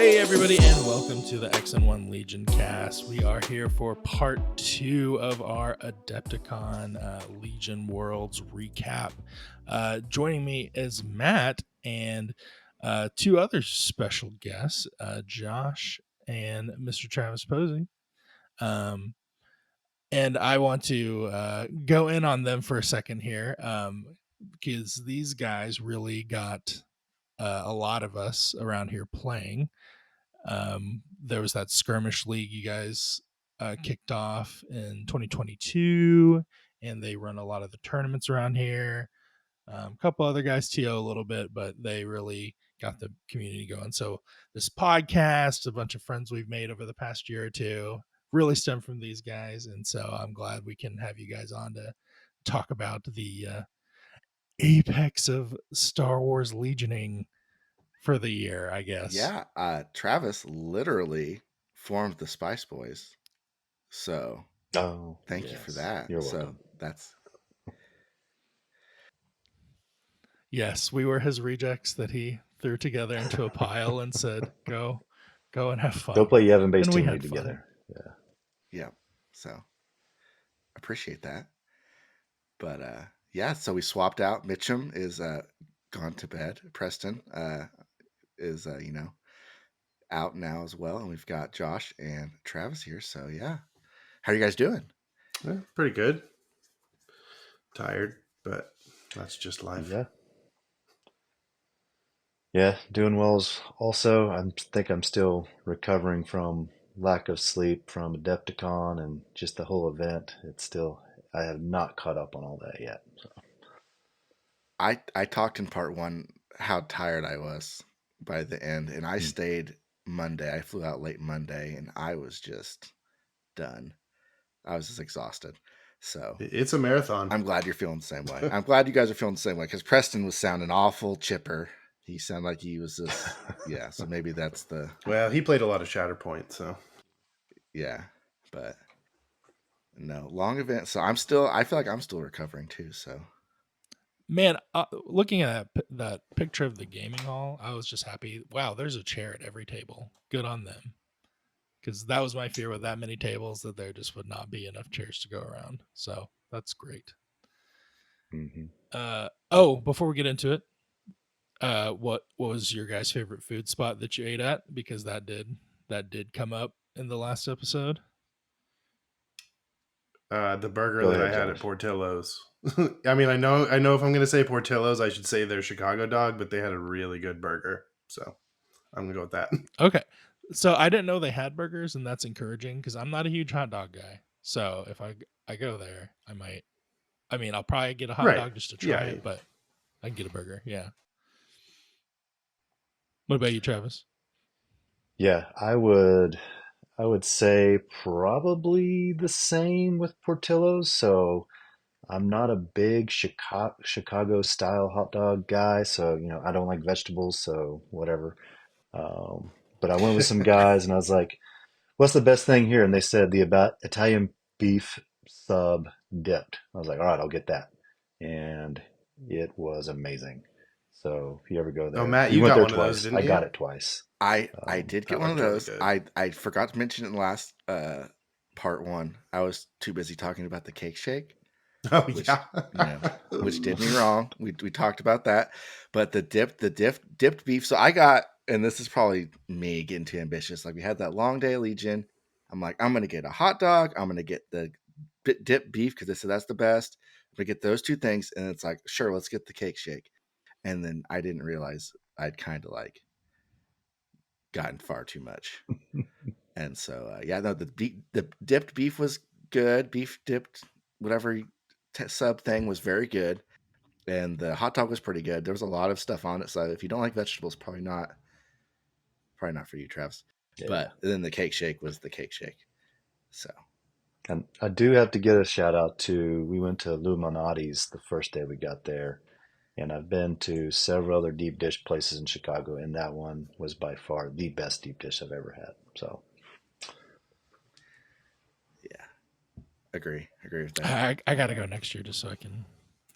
Hey everybody, and welcome to the X&1 Legion cast. We are here for part 2 of our Adepticon Legion Worlds recap. Joining me is Matt and two other special guests, Josh and Mr. Travis Posey. And I want to go in on them for a second here because these guys really got a lot of us around here playing. There was that skirmish league you guys kicked off in 2022, and they run a lot of the tournaments around here. A couple other guys TO a little bit, but they really got the community going. So this podcast, a bunch of friends we've made over the past year or two, really stem from these guys, and so I'm glad we can have you guys on to talk about the apex of Star Wars Legioning for the year, I guess. Yeah, Travis literally formed the Spice Boys. So thank you for that. You're welcome. So that's Yes, we were his rejects that he threw together into a pile and said, "Go and have fun. Go play Yevon Base And we Team had League fun. together. yeah. So appreciate that. But yeah, so we swapped out. Mitchum is gone to bed. Preston is out now as well, and we've got Josh and Travis here. So yeah, how are you guys doing? Yeah, pretty good. Tired, but that's just life. Yeah, doing well. Also, I think I'm still recovering from lack of sleep from Adepticon and just the whole event. I have not caught up on all that yet. So. I talked in part 1 how tired I was by the end, and I stayed Monday. I flew out late Monday, and I was just done. I was just exhausted. So it's a marathon. I'm glad you're feeling the same way. I'm glad you guys are feeling the same way, because Preston was sounding awful chipper. He sounded like he was just yeah. So maybe that's the well. He played a lot of Shatterpoint, so yeah. But no long event. So I feel like I'm still recovering too. So Man, looking at that picture of the gaming hall, I was just happy. Wow, there's a chair at every table. Good on them. Because that was my fear with that many tables, that there just would not be enough chairs to go around. So that's great. Mm-hmm. Before we get into it, what was your guys' favorite food spot that you ate at? Because that did come up in the last episode. The burger that I had at Portillo's. I mean, I know if I'm going to say Portillo's, I should say their Chicago dog, but they had a really good burger, so I'm going to go with that. Okay, so I didn't know they had burgers, and that's encouraging because I'm not a huge hot dog guy. So if I go there, I might. I mean, I'll probably get a hot dog just to try it, but I can get a burger. Yeah. What about you, Travis? Yeah, I would say probably the same with Portillo's. So I'm not a big Chicago style hot dog guy. So, I don't like vegetables, so whatever. But I went with some guys and I was like, what's the best thing here? And they said the Italian beef sub dipped. I was like, all right, I'll get that. And it was amazing. So if you ever go there, Matt, you went got there one twice. Of those, didn't you? I got it twice. I did get one of those. Really I forgot to mention it in the last part 1. I was too busy talking about the cake shake. Oh, which, yeah. Which did me wrong. We talked about that. But the dipped beef. So I got, and this is probably me getting too ambitious. Like, we had that long day of Legion. I'm like, I'm going to get a hot dog. I'm going to get the dipped beef because they said that's the best. I'm going to get those two things. And it's like, sure, let's get the cake shake. And then I didn't realize I'd kind of like gotten far too much. And so, the dipped beef was good. Beef dipped, whatever sub thing was very good. And the hot dog was pretty good. There was a lot of stuff on it. So if you don't like vegetables, probably not for you, Travis. Yeah. But then the cake shake was the cake shake. So. And I do have to get a shout out to, we went to Illuminati's the first day we got there. And I've been to several other deep dish places in Chicago, and that one was by far the best deep dish I've ever had. So, yeah, agree with that. I got to go next year just so I can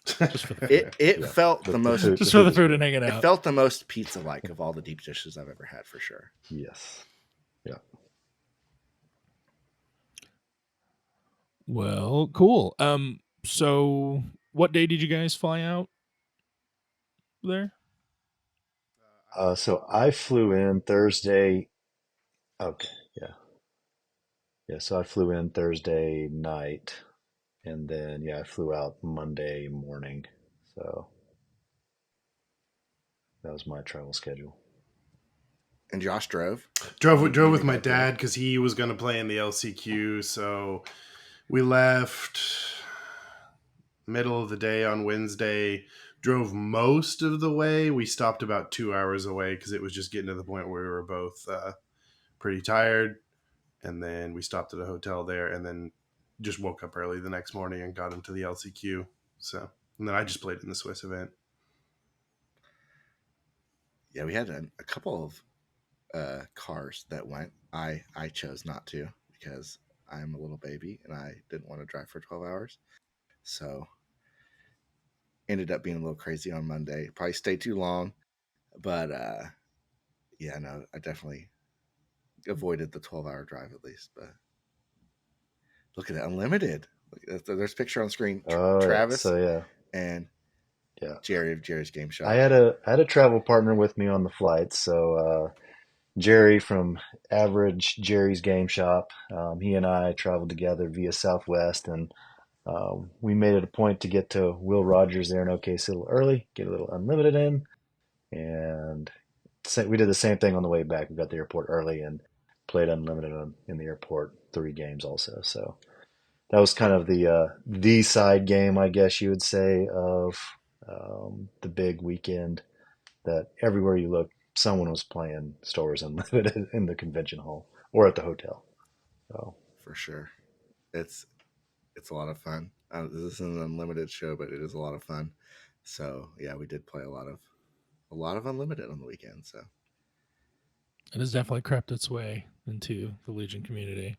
Just for the food. It felt the most just for the food and hanging out. It felt the most pizza-like of all the deep dishes I've ever had, for sure. Yes. Yeah. Well, cool. So what day did you guys fly out there? So I flew in Thursday. Okay. Yeah. Yeah. So I flew in Thursday night, and then I flew out Monday morning. So that was my travel schedule. And Josh drove with my dad because he was going to play in the LCQ. So we left middle of the day on Wednesday, drove most of the way. We stopped about 2 hours away because it was just getting to the point where we were both pretty tired. And then we stopped at a hotel there and then just woke up early the next morning and got into the LCQ. So, and then I just played in the Swiss event. Yeah, we had a couple of cars that went. I chose not to because I'm a little baby and I didn't want to drive for 12 hours. So ended up being a little crazy on Monday. Probably stayed too long. But yeah, no, I definitely avoided the 12-hour drive at least. But look at that, unlimited. There's a picture on screen. Travis and Jerry of Jerry's Game Shop. I had a travel partner with me on the flight. So Jerry from Average Jerry's Game Shop, he and I traveled together via Southwest, and we made it a point to get to Will Rogers there in OKC a little early, get a little unlimited in, and we did the same thing on the way back. We got to the airport early and played unlimited in the airport 3 games also. So that was kind of the side game, I guess you would say, of the big weekend that everywhere you look, someone was playing Star Wars Unlimited in the convention hall or at the hotel. So for sure, it's a lot of fun. This is an unlimited show, but it is a lot of fun. So yeah, we did play a lot of unlimited on the weekend. So it has definitely crept its way into the Legion community,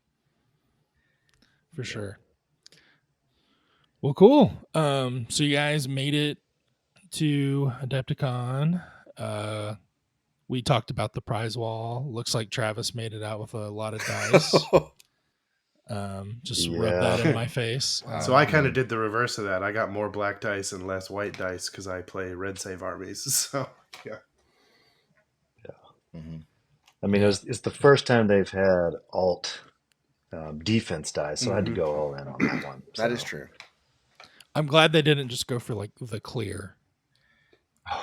for sure. Well, cool. So you guys made it to Adepticon. We talked about the prize wall. Looks like Travis made it out with a lot of dice. Just rub that in my face. So I kind of did the reverse of that. I got more black dice and less white dice because I play red save armies. So yeah. Mm-hmm. I mean, it's the first time they've had alt defense dice, so I had to go all in on that one. That is true. I'm glad they didn't just go for like the clear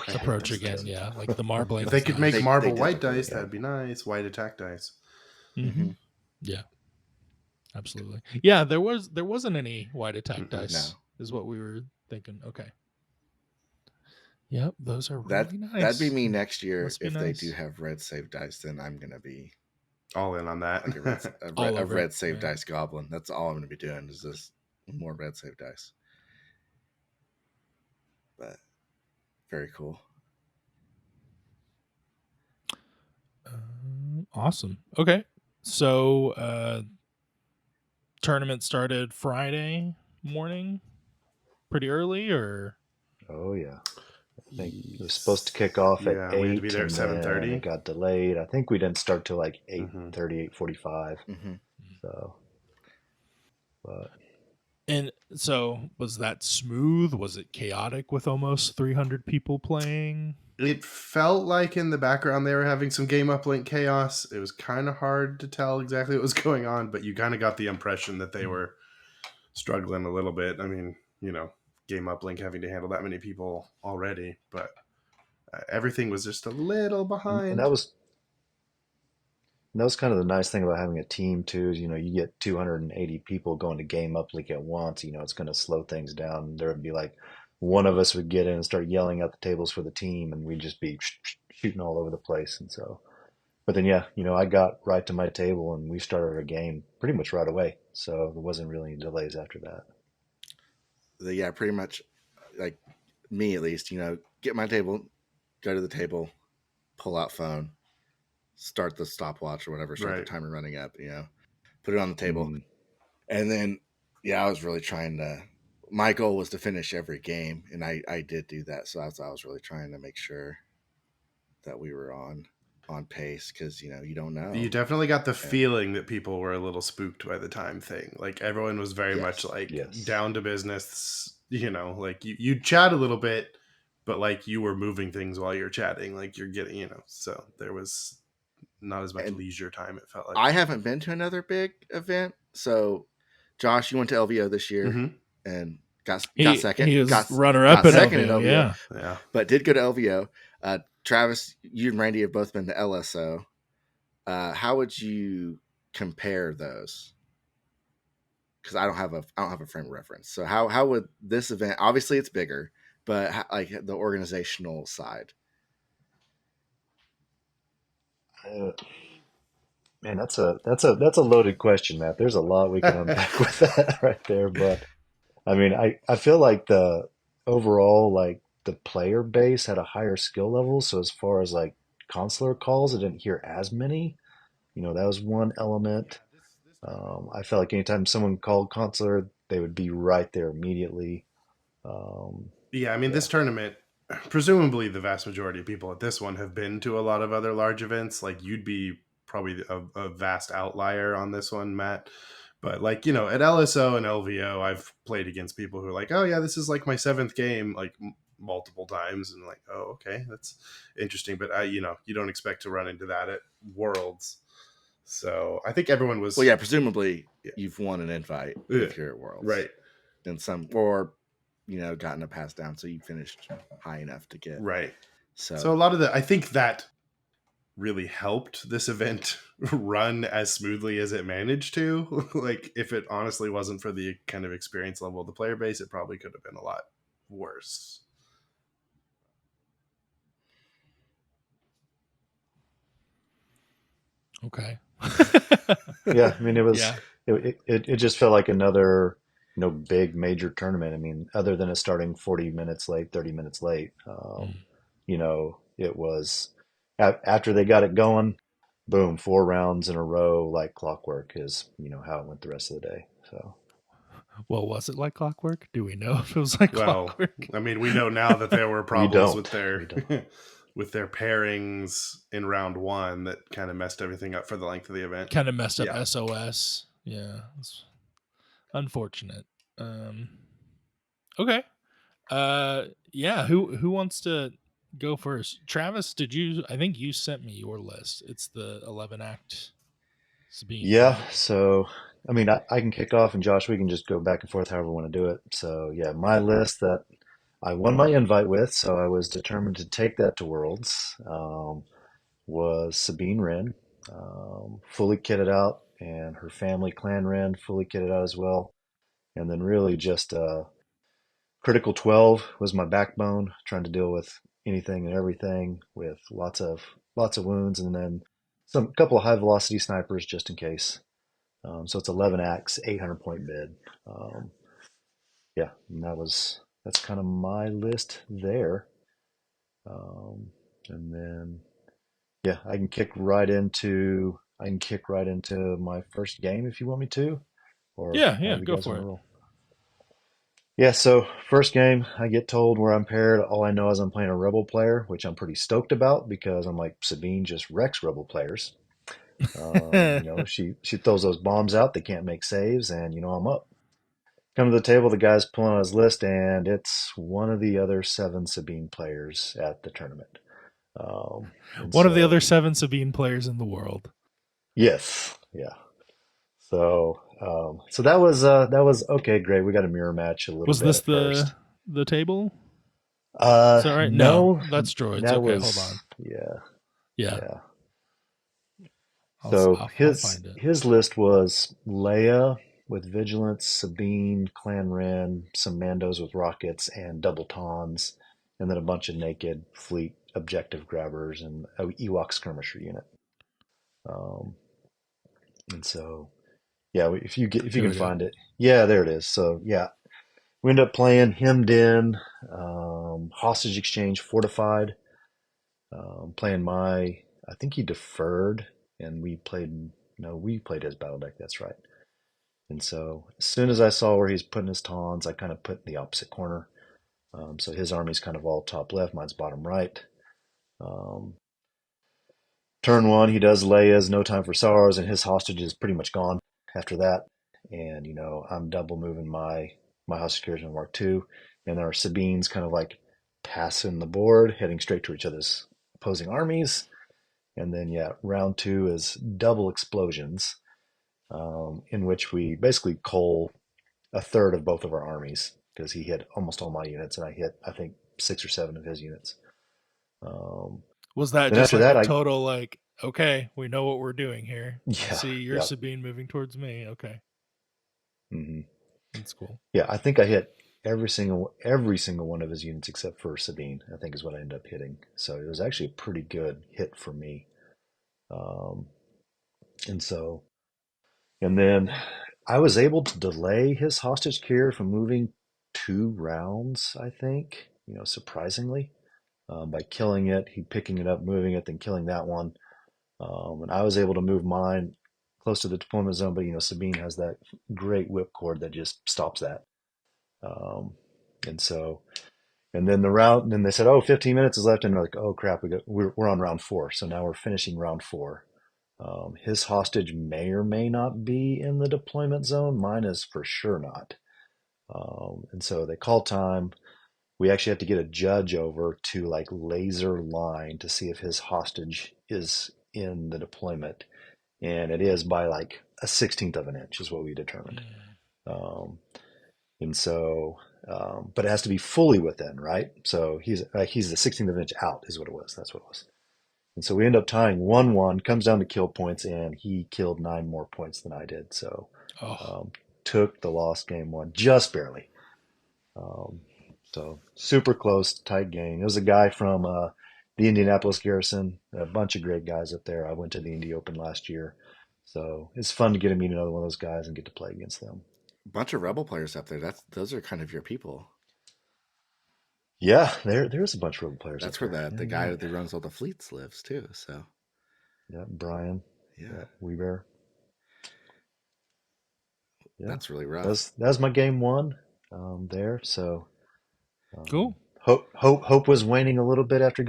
approach again. Yeah, like the marbling. If they could make marble white dice, that'd be nice. White attack dice. Mm-hmm. Yeah, absolutely. Yeah, there wasn't any white attack dice. No. Is what we were thinking. Okay. Yep, those are really nice. That'd be me next year if they do have red save dice. Then I'm gonna be all in on that. Like a red save dice goblin. That's all I'm gonna be doing. Is this more red save dice? But very cool. Awesome. Okay, so tournament started Friday morning, pretty early, or? Oh yeah. I think it was supposed to kick off at 8. We had to be there at 7:30. It got delayed. I think we didn't start till like 8:30, 8:45. So, but. And so, was that smooth? Was it chaotic with almost 300 people playing? It felt like in the background they were having some game uplink chaos. It was kind of hard to tell exactly what was going on, but you kind of got the impression that they were struggling a little bit. I mean, game uplink having to handle that many people already, but everything was just a little behind. And that was kind of the nice thing about having a team too, is, you get 280 people going to game uplink at once, it's going to slow things down. There would be like one of us would get in and start yelling at the tables for the team, and we'd just be shooting all over the place. And so, but then, I got right to my table and we started our game pretty much right away. So there wasn't really any delays after that. Yeah, pretty much like me at least, get my table, go to the table, pull out phone, start the stopwatch or whatever, start the timer running up, put it on the table. And then, I was really trying to my goal was to finish every game, and I did do that. So I was really trying to make sure that we were on pace because you don't You know. definitely got the And feeling that people were a little spooked by the time thing. Like everyone was very much yes, like Yes. down to business. Like you chat a little bit, but like you were moving things while you're chatting. Like you're getting, So there was not as much and leisure time. It felt like. I haven't been to another big event. So, Josh, you went to LVO this year Mm-hmm. and got second, He was got runner up got at second at LVO. LVO, Yeah. Yeah. but did go to LVO. Travis, you and Randy have both been to LSO. How would you compare those? Because I don't have a frame of reference. So how would this event? Obviously, it's bigger, but like the organizational side. Uh, Man, that's a loaded question, Matt. There's a lot we can unpack with that right there. But I mean, I feel like the overall like the player base had a higher skill level. So as far as like consular calls, I didn't hear as many. That was one element. I felt like anytime someone called consular, they would be right there immediately. Um, Yeah, I mean, yeah, this tournament, presumably the vast majority of people at this one have been to a lot of other large events. Like, you'd be probably a vast outlier on this one, Matt. But, like, at LSO and LVO, I've played against people who are like, oh, yeah, this is like my seventh game, like multiple times. And, like, oh, okay, that's interesting. But, you don't expect to run into that at Worlds. So I think everyone Well, was, yeah, presumably yeah, you've won an invite yeah, if you're at Worlds, right, and some or gotten a pass down, so you finished high enough to get. right. So a So lot of I think that really helped this event run as smoothly as it managed to. Like, if it honestly wasn't for the kind of experience level of the player base, it probably could have been a lot worse. Okay. yeah. I mean, Yeah. it just felt like another big major tournament. I mean, other than it starting 40 minutes late, 30 minutes late, Mm. it was after they got it going, boom, 4 rounds in a row like clockwork is how it went the rest of the day. So Well, was it like clockwork? Do we know if it was like Well, clockwork? I mean, we know now that there were we problems with don't, their we don't. with their pairings in round one that kind of messed everything up for the length of the event. Kind of messed up Yeah. SOS. Yeah. It's unfortunate. Okay. Yeah, who wants to go first? Travis, I think you sent me your list. It's the 11 act Sabine, Yeah, right? so I mean, I can kick off, and Josh, we can just go back and forth however we want to do it. So yeah, my list that I won my invite with, so I was determined to take that to Worlds, was Sabine Wren, fully kitted out, and her family, Clan Wren, fully kitted out as well. And then really just Critical 12 was my backbone, trying to deal with anything and everything with lots of wounds, and then some couple of high velocity snipers just in case. So it's 11 acts, 800 point bid. Um, yeah, and that's kind of my list there. Um, and then yeah, I can kick right into my first game if you want me to, or Yeah, yeah, however you go guys for want to it. roll. Yeah, so first game, I get told where I'm paired. All I know is I'm playing a Rebel player, which I'm pretty stoked about because I'm like, Sabine just wrecks Rebel players. She throws those bombs out, they can't make saves, and I'm up. Come to the table, the guy's pulling out his list, and it's one of the other 7 Sabine players at the tournament. And One of the so, other 7 Sabine players in the world. yes, yeah. So that was okay, great. We got a mirror match a little Was bit this at first. the table? Is that right? No, No, that's droids. that Okay, hold was on. yeah, Yeah, yeah. I'll So I'll his find it. his list was Leia with Vigilance, Sabine, Clan Ren, some Mandos with rockets and double tawns, and then a bunch of naked fleet objective grabbers and a Ewok skirmisher unit. Um, and so yeah, if you Here can we go. find it, yeah, there it is. So yeah, we end up playing hemmed in, hostage exchange fortified. Playing I think he deferred, and we played. No, we played his battle deck. That's right. And so as soon as I saw where he's putting his tawns, I kind of put in the opposite corner. So his army's kind of all top left, mine's bottom right. Um, Turn one, he does Leia's No Time for Sorrows, and his hostage is pretty much gone after that. And I'm double moving my hostage carriers in Mark II, and our Sabines kind of like passing the board, heading straight to each other's opposing armies. And then round two is double explosions, in which we basically coal a third of both of our armies because he hit almost all my units, and I hit I think 6 or 7 of his units. Um, Was that then just after like a that, total like, okay, we know what we're doing here. I yeah, see your yeah, Sabine moving towards me. Okay, hmm that's cool. yeah. I think I hit every single one of his units except for Sabine. I think is what I ended up hitting. So it was actually a pretty good hit for me. Um, and so, and then I was able to delay his hostage carrier from moving 2 rounds. I think surprisingly. By killing it, he picking it up, moving it, then killing that one. And I was able to move mine close to the deployment zone, but Sabine has that great whipcord that just stops that. Um, and so, and then the round, and then they said, "Oh, 15 minutes is left," and they're like, "Oh crap, we're on round 4." So now we're finishing round 4. His hostage may or may not be in the deployment zone. Mine is for sure not. And so they call time. We actually have to get a judge over to like laser line to see if his hostage is in the deployment, and it is by like a 16th of an inch is what we determined. Um, and so, but it has to be fully within, right? So he's the 16th of an inch out is what it was. That's what it was. And so we end up tying 1-1. Comes down to kill points, and he killed 9 more points than I did. So Oh, took the lost game one just barely. Um, so super close, tight game. It was a guy from the Indianapolis Garrison, a bunch of great guys up there. I went to the Indy Open last year, so it's fun to get to meet another one of those guys and get to play against them. Bunch of Rebel players up there. Those are kind of your people. Yeah, there's a bunch of Rebel players up That's where there. the Yeah, guy right. that runs all the fleets lives too. So Yeah, Brian. yeah, Yeah, Weaver. Yeah, that's really rough. that was my game one there. So cool. hope was waning a little bit after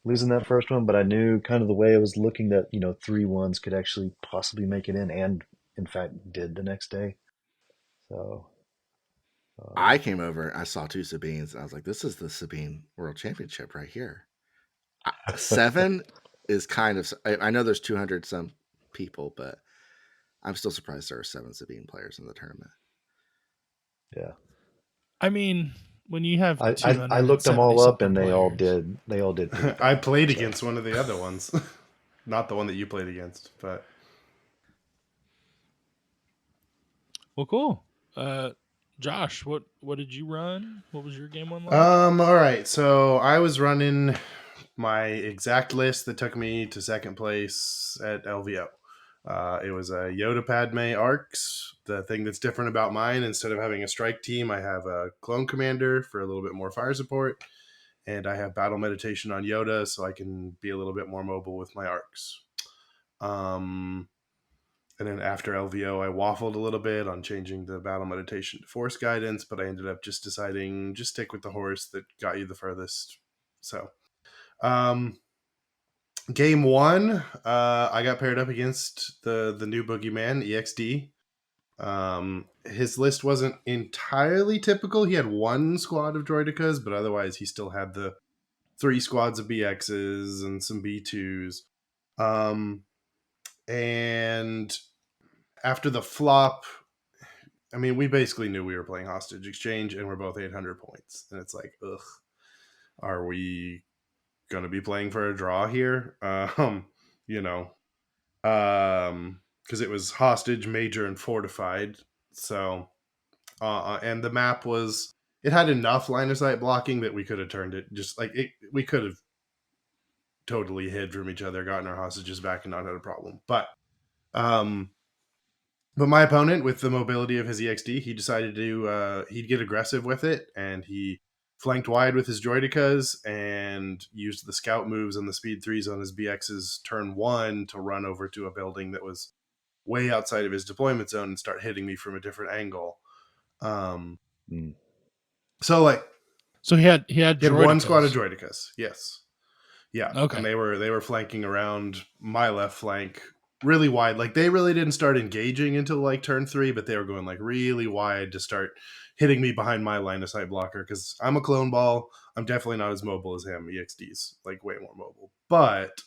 losing that first one, but I knew kind of the way it was looking that 3-1s could actually possibly make it in, and in fact did the next day. So I came over, I saw 2 Sabines, and I was like, "This is the Sabine World Championship right here." 7 is kind of. I know there's 200 some people, but I'm still surprised there are 7 Sabine players in the tournament. yeah, I mean, when you have I looked them 270 all up, something and players, they all did pretty I bad. played So against one of the other ones, not the one that you played against, but well, cool. Josh, what did you run? What was your game one like? all right. So I was running my exact list that took me to second place at LVO. It was a Yoda Padme arcs. The thing that's different about mine, instead of having a strike team, I have a clone commander for a little bit more fire support, and I have battle meditation on Yoda, so I can be a little bit more mobile with my arcs. And then after LVO, I waffled a little bit on changing the battle meditation to force guidance, but I ended up just deciding just stick with the horse that got you the furthest. So, um, game one, I got paired up against the new boogeyman EXD. His list wasn't entirely typical. He had 1 squad of droidicas, but otherwise he still had the 3 squads of BXs and some B2s. And after the flop, I mean, we basically knew we were playing hostage exchange, and we're both 800 points, and it's like, ugh, are we gonna be playing for a draw here? You know, because it was hostage, major, and fortified. So, and the map was, it had enough line of sight blocking that we could have turned it just like it. We could have totally hid from each other, gotten our hostages back, and not had a problem. Um, but my opponent, with the mobility of his EXD, he decided to he'd get aggressive with it, and he flanked wide with his droidicas and used the scout moves and the speed 3s on his BX's turn 1 to run over to a building that was way outside of his deployment zone and start hitting me from a different angle. So like, so he had one squad of droidicas. droidicas. Yes. Yeah. Okay. And they were flanking around my left flank really wide. Like they really didn't start engaging until like turn 3, but they were going like really wide to start hitting me behind my line of sight blocker, because I'm a clone ball. I'm definitely not as mobile as him. EXD's like way more mobile. But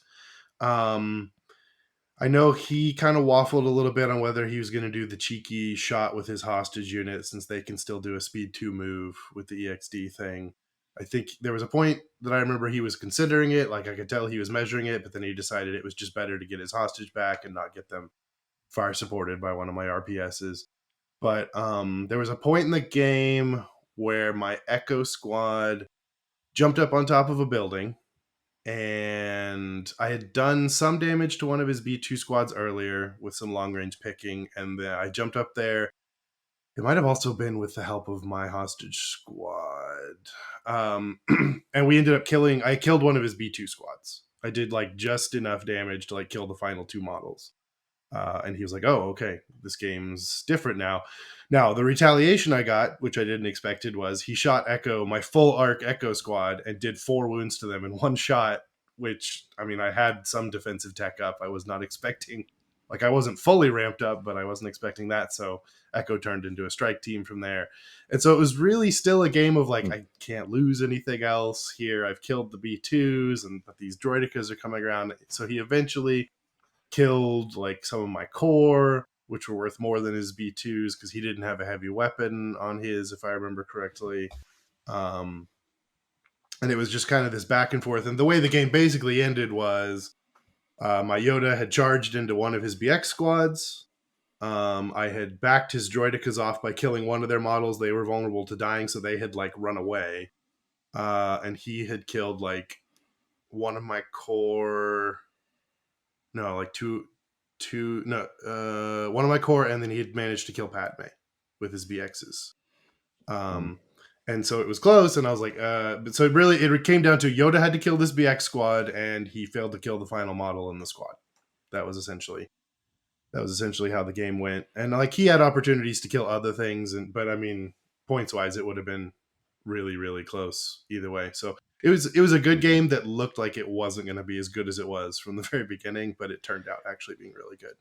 I know he kind of waffled a little bit on whether he was going to do the cheeky shot with his hostage unit, since they can still do a speed 2 move with the EXD thing. I think there was a point that I remember he was considering it. Like I could tell he was measuring it, but then he decided it was just better to get his hostage back and not get them fire supported by one of my RPSs. But there was a point in the game where my Echo squad jumped up on top of a building, and I had done some damage to one of his B2 squads earlier with some long range picking, and then I jumped up there. It might have also been with the help of my hostage squad. And we ended up I killed one of his B2 squads. I did like just enough damage to like kill the final 2 models. And he was like, oh, okay, this game's different now. Now, the retaliation I got, which I didn't expected, was he shot Echo, my full arc Echo squad, and did 4 wounds to them in one shot, which, I mean, I had some defensive tech up. I was not expecting, like, I wasn't fully ramped up, but I wasn't expecting that. So Echo turned into a strike team from there. And so it was really still a game of, like, I can't lose anything else here. I've killed the B2s, but these droidicas are coming around. So he eventually killed like some of my core, which were worth more than his B2s because he didn't have a heavy weapon on his, if I remember correctly. And it was just kind of this back and forth. And the way the game basically ended was my Yoda had charged into one of his BX squads. I had backed his droidicas off by killing one of their models. They were vulnerable to dying, so they had like run away. And he had killed like one of my core. No, like one of my core, and then he had managed to kill Padme with his BXs. And so it was close, and I was like, but so it came down to Yoda had to kill this BX squad, and he failed to kill the final model in the squad. That was essentially how the game went. And like he had opportunities to kill other things, but I mean, points wise, it would have been really, really close either way. So it was a good game that looked like it wasn't going to be as good as it was from the very beginning, but it turned out actually being really good.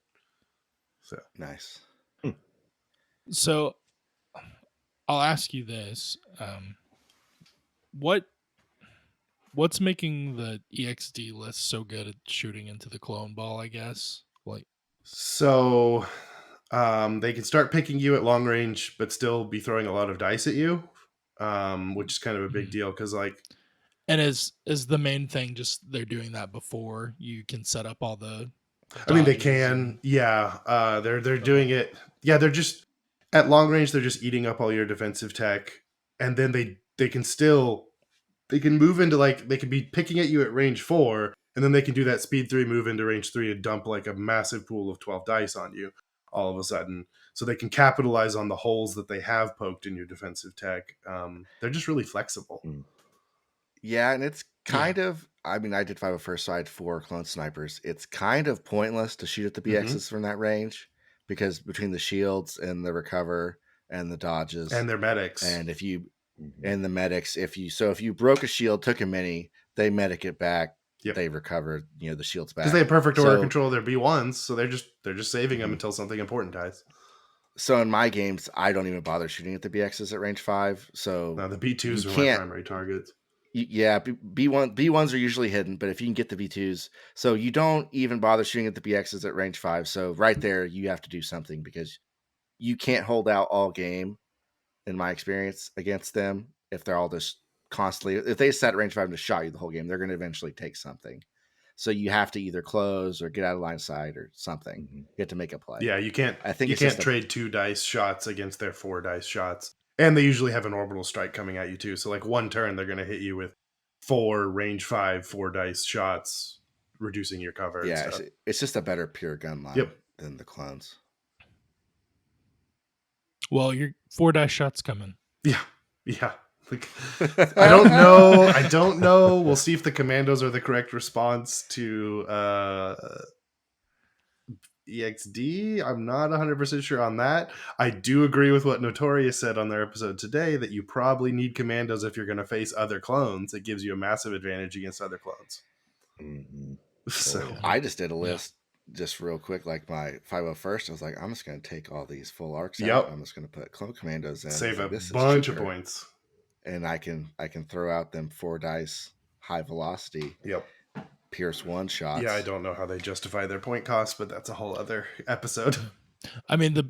So nice. So I'll ask you this: what's making the EXD list so good at shooting into the clone ball? I guess so they can start picking you at long range, but still be throwing a lot of dice at you, which is kind of a big deal because like. And is the main thing just they're doing that before you can set up all the I mean, they can, yeah. They're doing it. Yeah, they're just at long range. They're just eating up all your defensive tech, and then they can move into like they could be picking at you at range 4, and then they can do that speed 3 move into range 3 and dump like a massive pool of 12 dice on you all of a sudden. So they can capitalize on the holes that they have poked in your defensive tech. They're just really flexible. Yeah, and it's kind of, I mean, I did 501st, so I had 4 clone snipers. It's kind of pointless to shoot at the BXs from that range because between the shields and the recover and the dodges and their medics, and and the medics, if you broke a shield, took a mini, they medic it back, they recover, the shields back because they have perfect order control of their B1s, so they're just saving them until something important dies. So in my games, I don't even bother shooting at the BXs at range 5. So now the B2s are my primary targets. Yeah, B1s are usually hidden, but if you can get the B2s, so you don't even bother shooting at the BXs at range 5. So right there, you have to do something because you can't hold out all game, in my experience, against them if they're all just constantly. If they set range 5 to shot you the whole game, they're going to eventually take something. So you have to either close or get out of line of sight or something. You have to make a play. Yeah, you can't. You can't trade 2 dice shots against their 4 dice shots. And they usually have an orbital strike coming at you too. So like one turn, they're going to hit you with 4 range 5, 4 dice shots, reducing your cover. Yeah, it's just a better pure gun line than the clones. Well, your 4 dice shots coming. Yeah. Like, I don't know. We'll see if the commandos are the correct response to EXD. I'm not 100% sure on that. I do agree with what Notorious said on their episode today, that you probably need commandos if you're going to face other clones. It gives you a massive advantage against other clones. Mm-hmm. So yeah. I just did a list just real quick, like my 501st. I was like, I'm just going to take all these full arcs out. And I'm just going to put clone commandos in. Save like, a this bunch is of cheaper. points. And I can throw out them 4 dice high velocity. Yep. Pierce 1 shots. Yeah, I don't know how they justify their point cost, but that's a whole other episode. I mean, it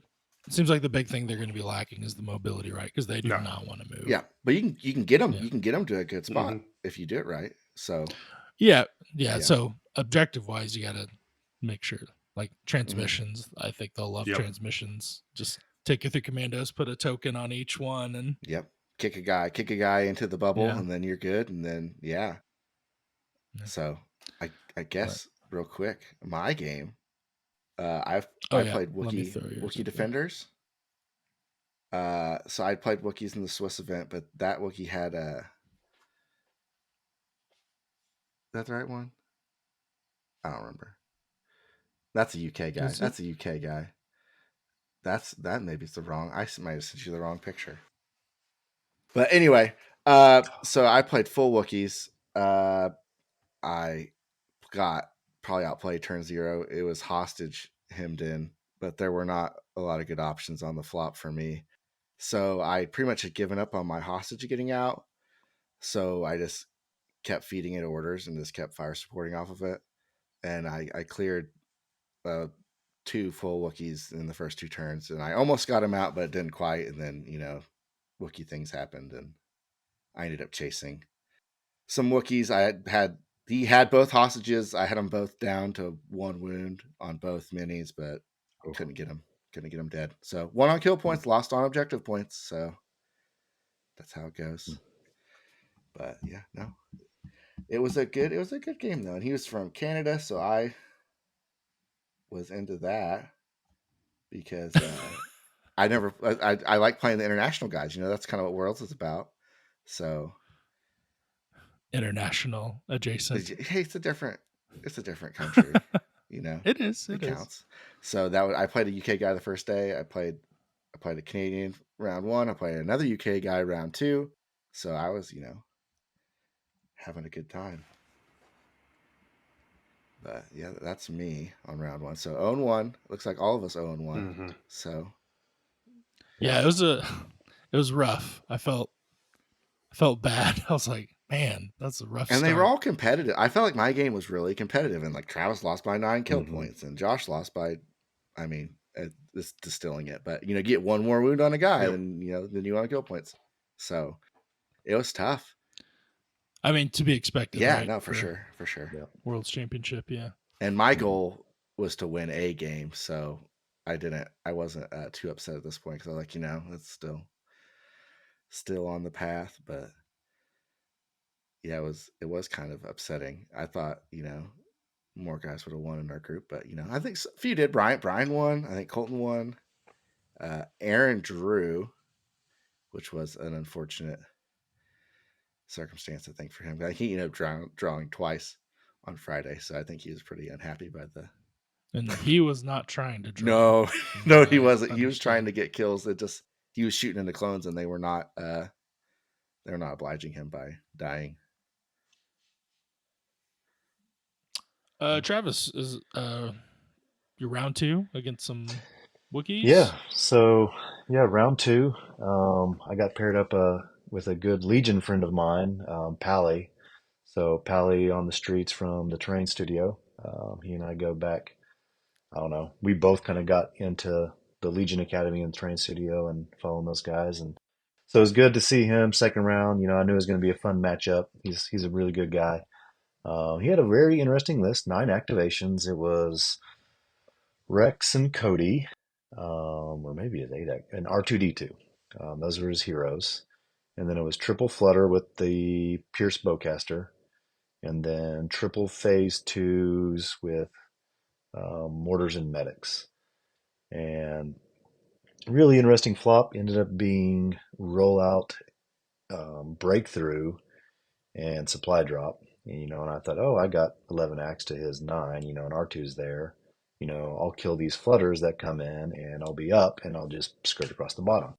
seems like the big thing they're going to be lacking is the mobility, right? Because they do not want to move. Yeah, but you can get them. Yeah. You can get them to a good spot if you do it right. So yeah. So objective wise, you got to make sure, like transmissions. I think they'll love transmissions. Just take your 3 commandos, put a token on each one, and kick a guy into the bubble, and then you're good. And then So I guess real quick, my game. I played Wookiee Defenders. So I played Wookiees in the Swiss event, but that Wookiee had a. Is that the right one? I don't remember. That's a UK guy. That's a UK guy. That maybe it's the wrong. I might have sent you the wrong picture. But anyway, so I played full Wookiees. I got probably outplayed turn 0. It was hostage hemmed in, but there were not a lot of good options on the flop for me. So I pretty much had given up on my hostage getting out. So I just kept feeding it orders and just kept fire supporting off of it. And I cleared 2 full Wookiees in the first 2 turns. And I almost got him out, but it didn't quite. And then, Wookiee things happened and I ended up chasing some Wookiees. He had both hostages. I had them both down to 1 wound on both minis, but couldn't get him dead. So 1 on kill points, lost on objective points. So that's how it goes. But it was a good game though. And he was from Canada, so I was into that because I like playing the international guys. That's kind of what Worlds is about. So international adjacent. Hey, it's a different country. It is. It counts. So I played a UK guy the first day. I played a Canadian round 1. I played another UK guy round 2. So I was, having a good time. But that's me on round 1. So 0-1. Looks like all of us 0-1. Mm-hmm. So it was rough. I felt bad. I was like, man, that's a rough And start. They were all competitive. I felt like my game was really competitive, and like Travis lost by 9 kill points and Josh lost by, just distilling it, but get 1 more wound on a guy and then you want kill points. So it was tough. I mean, to be expected. Yeah, right? no, for sure. Yeah. World's Championship, yeah. And my goal was to win a game, so I wasn't too upset at this point because I was like, it's still on the path, but yeah, it was kind of upsetting. I thought, more guys would have won in our group, but I think a few did. Brian won. I think Colton won. Aaron drew, which was an unfortunate circumstance, I think, for him. He ended up drawing twice on Friday, so I think he was pretty unhappy by the. And he was not trying to draw. No, he wasn't. He was trying to get kills. He was shooting into clones, and they were not. They were not obliging him by dying. Travis, is your round 2 against some Wookiees? Yeah. So round 2. I got paired up with a good Legion friend of mine, Pally. So Pally on the streets from the Terrain Studio. He and I go back. I don't know. We both kind of got into the Legion Academy and Terrain Studio and following those guys, and so it was good to see him second round. I knew it was going to be a fun matchup. He's a really good guy. He had a very interesting list, 9 activations. It was Rex and Cody, or maybe it's 8, and R2D2. Those were his heroes. And then it was triple Flutter with the Pierce Bowcaster, and then triple Phase 2s with Mortars and Medics. And really interesting flop ended up being Rollout, Breakthrough, and Supply Drop. And I thought, I got 11 acts to his 9, and R2's there. I'll kill these flutters that come in and I'll be up and I'll just skirt across the bottom.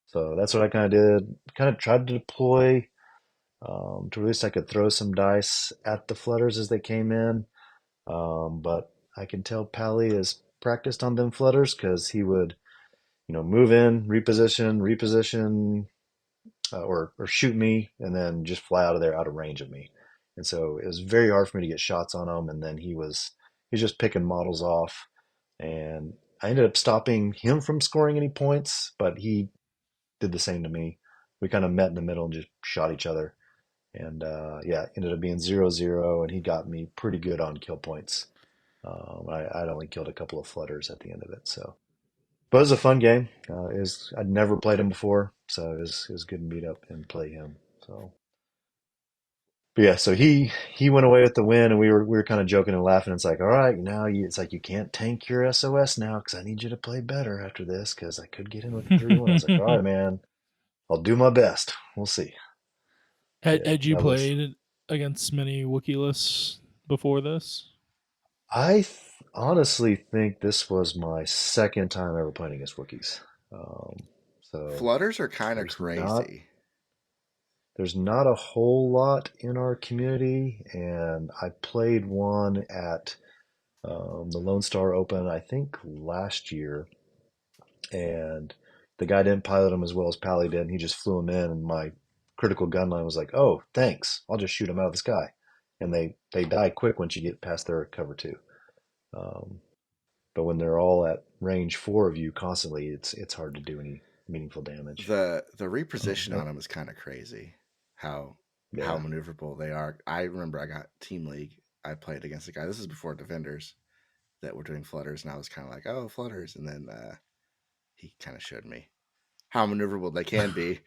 So that's what I kind of did. Kind of tried to deploy to at least I could throw some dice at the flutters as they came in. But I can tell Pally is practiced on them flutters because he would, move in, reposition, or shoot me, and then just fly out of there, out of range of me. And so it was very hard for me to get shots on him. And then he's just picking models off, and I ended up stopping him from scoring any points, but he did the same to me. We kind of met in the middle and just shot each other. And yeah, ended up being 0-0, and he got me pretty good on kill points. I'd only killed a couple of flutters at the end of it. So, but it was a fun game. I'd never played him before, so it was good to meet up and play him. So, but yeah, so he went away with the win, and we were kind of joking and laughing. It's like, all right, it's like you can't tank your SOS now because I need you to play better after this because I could get in with 3-1. I was like, all right, man, I'll do my best. We'll see. Yeah, Had you that was. played against many Wookiee lists before this? Honestly think this was my second time ever playing against Wookiees. So Flutters are kind of there's not crazy. there's not a whole lot in our community, and I played one at the Lone Star Open, I think last year, and the guy didn't pilot him as well as Pally did, and he just flew him in, and my critical gun line was like, "Oh, thanks, I'll just shoot him out of the sky," and they die quick once you get past their cover two. Um, But when they're all at range 4 of you constantly, it's hard to do any meaningful damage. The reposition But on them is kind of crazy. How yeah, maneuverable they are. I remember I got team league. I played against a guy. This is before defenders that were doing flutters, and I was kind of like, "Oh, flutters," and then he kind of showed me how maneuverable they can be.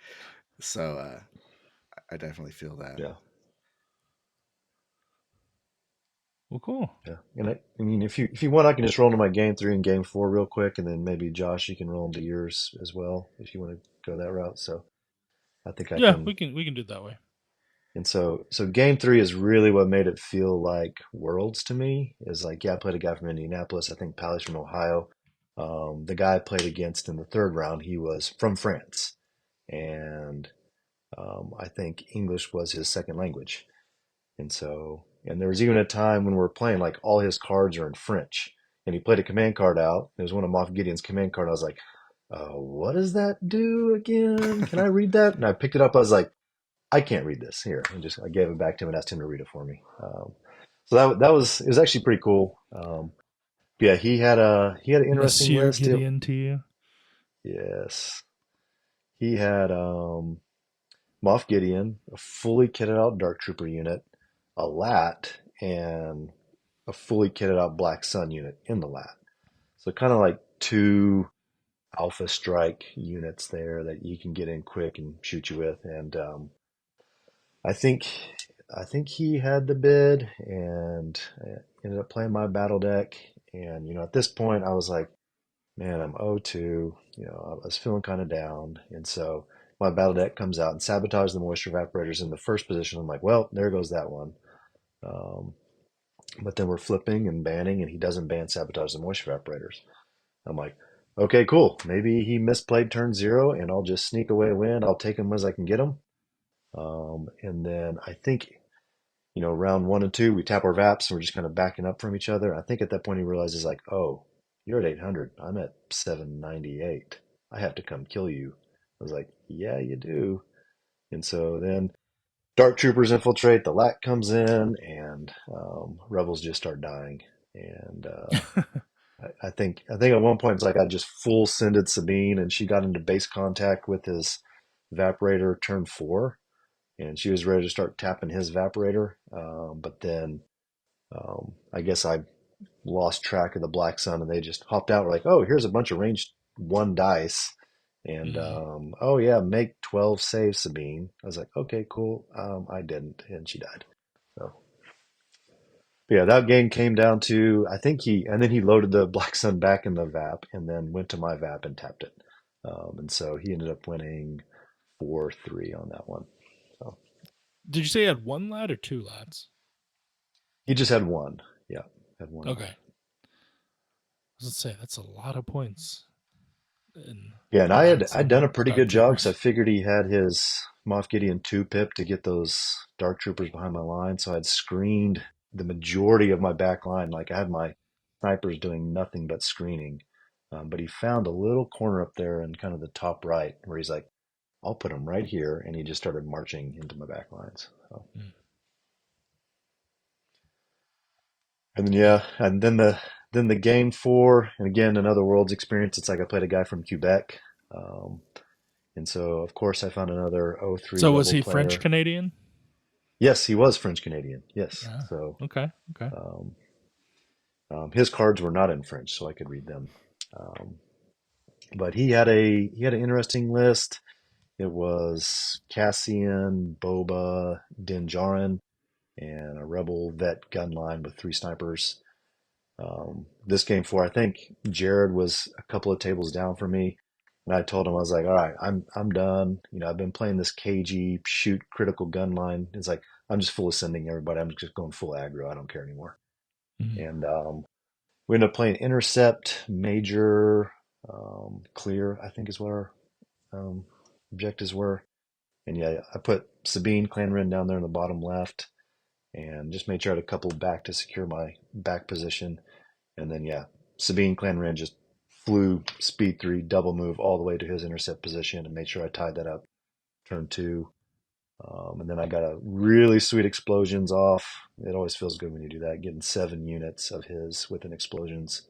So I definitely feel that. yeah, Well, cool. yeah. And I mean, if you want, I can just roll into my game 3 and game 4 real quick, and then maybe Josh, you can roll into yours as well if you want to go that route. So I think I Yeah, can. we can do it that way. And so game 3 is really what made it feel like Worlds to me. Is like, yeah, I played a guy from Indianapolis. I think Pally's from Ohio. The guy I played against in the third round, he was from France, and I think English was his second language. And there was even a time when we were playing, like all his cards are in French, and he played a command card out. It was one of Moff Gideon's command card. I was like, what does that do again? Can I read that? And I picked it up. I was like, I can't read this here. And I gave it back to him and asked him to read it for me. So it was actually pretty cool. Yeah, he had an interesting Monsieur list. Gideon to you. Yes, he had Moff Gideon, a fully kitted out Dark Trooper unit, a LAT, and a fully kitted out Black Sun unit in the LAT. So kind of like two Alpha Strike units there that you can get in quick and shoot you with. And I think I think he had the bid, and ended up playing my battle deck. And at this point, I was like, man, I'm 0-2. I was feeling kind of down, and so my battle deck comes out and sabotage the moisture evaporators in the first position. I'm like, well, there goes that one. Um, but then we're flipping and banning, and he doesn't ban sabotage the moisture evaporators. I'm like, okay, cool. Maybe he misplayed turn 0, and I'll just sneak away a win. I'll take him as I can get him. And then I think, round 1 and 2, we tap our VAPs and we're just kind of backing up from each other. I think at that point he realizes, like, oh, you're at 800. I'm at 798. I have to come kill you. I was like, yeah, you do. And so then Dark Troopers infiltrate, the LAC comes in, and Rebels just start dying. And I think at one point it's like I just full sended Sabine, and she got into base contact with his evaporator turn 4, and she was ready to start tapping his evaporator. But then I guess I lost track of the Black Sun, and they just hopped out. We're like, oh, here's a bunch of range 1 dice. And oh yeah, make 12 saves, Sabine. I was like, okay, cool. I didn't, and she died. So yeah, that game came down to, I think and then he loaded the Black Sun back in the VAP, and then went to my VAP and tapped it. And so he ended up winning 4-3 on that one. So Did you say you had one lad or two lads? he just had one. Yeah, had one. Okay. was gonna say that's a lot of points. Yeah, and I'd done a pretty Dark good job because I Troopers. figured he had his Moff Gideon 2 pip to get those Dark Troopers behind my line. So I'd screened the majority of my back line. Like I had my snipers doing nothing but screening. But he found a little corner up there in kind of the top right where he's like, I'll put him right here. And he just started marching into my back lines. So. Mm. And then, yeah, and then the game 4, and again another Worlds experience. It's like I played a guy from Quebec, um, and so of course I found another O3 So was Rebel he French player. Canadian? Yes, he was French Canadian. Yes, Yeah. so Okay. Okay. um, his cards were not in French, so I could read them. Um, but he had an interesting list. It was Cassian, Boba, Din Djarin, and a Rebel vet gun line with 3 snipers. This game 4, I think Jared was a couple of tables down from me, and I told him I was like, "All right, I'm done. You know, I've been playing this KG shoot critical gun line. It's like I'm just full of sending everybody. I'm just going full aggro. I don't care anymore." Mhm. And we ended up playing intercept, major, clear. I think is what our um, objectives were. And yeah, I put Sabine Clan Ren down there in the bottom left, and just made sure I had a couple back to secure my back position. And then, yeah, Sabine Clan Ren just flew speed 3, double move all the way to his intercept position and made sure I tied that up turn 2. And then I got a really sweet explosions off. It always feels good when you do that, getting 7 units of his within explosions,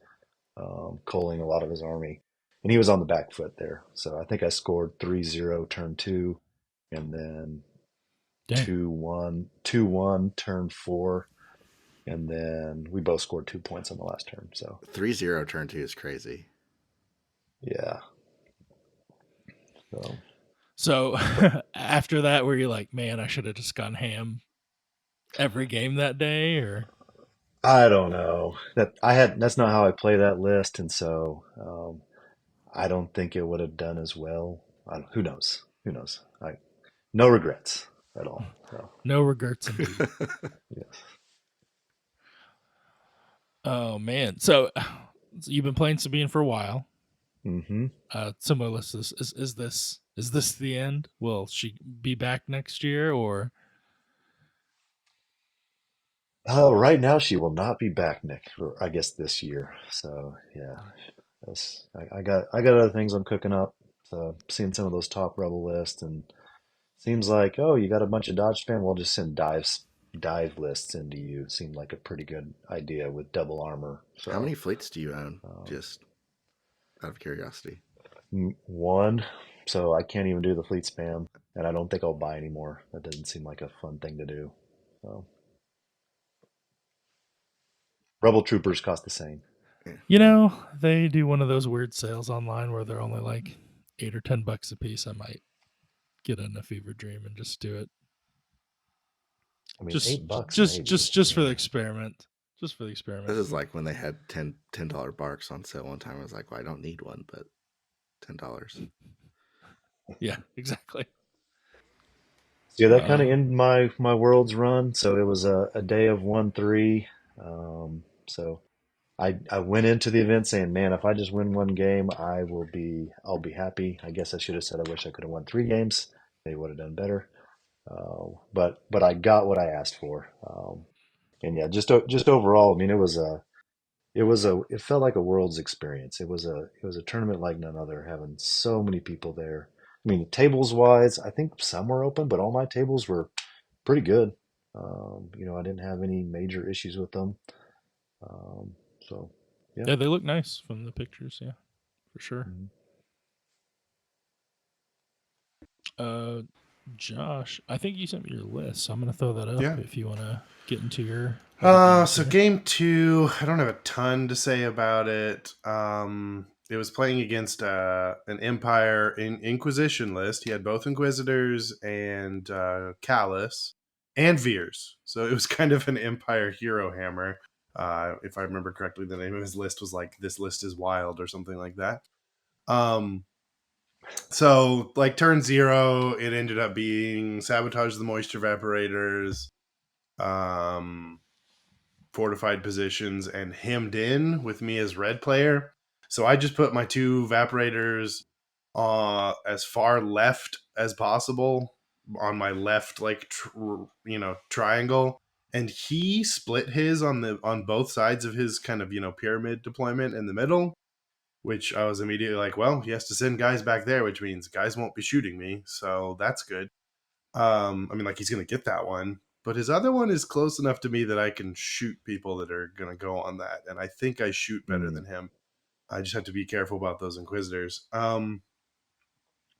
culling a lot of his army. And he was on the back foot there. So I think I scored 3-0 turn 2, and then Dang. 2-1 turn 4. And then we both scored 2 points on the last turn. So 3-0 turn 2 is crazy. yeah. So after that, were you like, man, I should have just gone ham every game that day, or I don't know that's not how I play that list, and so I don't think it would have done as well. Who knows? Who knows? No regrets at all. So no regrets indeed? yeah. Oh man, so you've been playing Sabine for a while. Mm-hmm. Similar list. Is this the end? Will she be back next year, or Right now she will not be back next, or I guess this year. So yeah, I got other things I'm cooking up. So seeing some of those top rebel lists, and seems like, oh, you got a bunch of Dodge spam. We'll just send dive lists into you. Seemed like a pretty good idea with double armor. How So many fleets do you own? um, Just out of curiosity. one, so I can't even do the fleet spam, and I don't think I'll buy anymore. That doesn't seem like a fun thing to do. So rebel troopers cost the same. Yeah. they do one of those weird sales online where they're only like $8 or $10 a piece. I might get in a fever dream and just do it. I mean, Just $8 just maybe. just just for Yeah. the experiment. Just for the This experiment. is like when they had $10 barks on sale one time. I was like, well, I don't need one, but $10. Yeah, exactly. Yeah, that kind of Um, ended my world's run. So it was a day of 1-3. So I went into the event saying, man, if I just win one game, I'll be happy. I guess I should have said I wish I could have won 3 games. They would have done better. But I got what I asked for. And yeah, just overall, I mean, it felt like a world's experience. It was a tournament like none other, having so many people there. I mean, tables wise, I think some were open, but all my tables were pretty good. I didn't have any major issues with them. Um, so yeah. yeah, they look nice from the pictures. Yeah, for sure. Mhm. Uh, Josh, I think you sent me your list, so I'm gonna throw that up Yeah. if you want to get into your other games So here. game 2, I don't have a ton to say about it. It was playing against an Empire Inquisition list. He had both Inquisitors and Callus and Veers. So it was kind of an Empire hero hammer. If I remember correctly, the name of his list was like "This List is Wild" or something like that. So like turn 0, it ended up being sabotage the moisture evaporators. fortified positions and hemmed in with me as red player. So I just put my 2 evaporators as far left as possible on my left, like triangle, and he split his on both sides of his kind of pyramid deployment in the middle, which I was immediately like, well, he has to send guys back there, which means guys won't be shooting me, so that's good. I mean, like, he's gonna get that one, but his other one is close enough to me that I can shoot people that are gonna go on that, and I think I shoot better than him. I just have to be careful about those Inquisitors.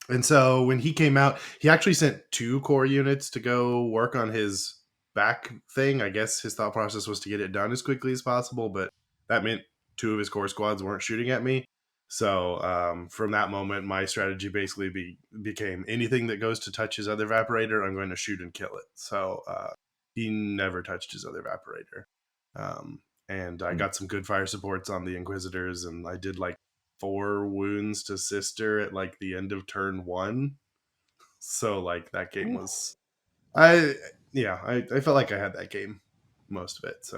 And so when he came out, he actually sent 2 core units to go work on his back thing. I guess his thought process was to get it done as quickly as possible, but that meant 2 of his core squads weren't shooting at me. So from that moment, my strategy basically became anything that goes to touch his other evaporator, I'm going to shoot and kill it. So he never touched his other evaporator. And I got some good fire supports on the Inquisitors, and I did like 4 wounds to sister at like the end of turn 1. So like that game was I felt like I had that game most of it.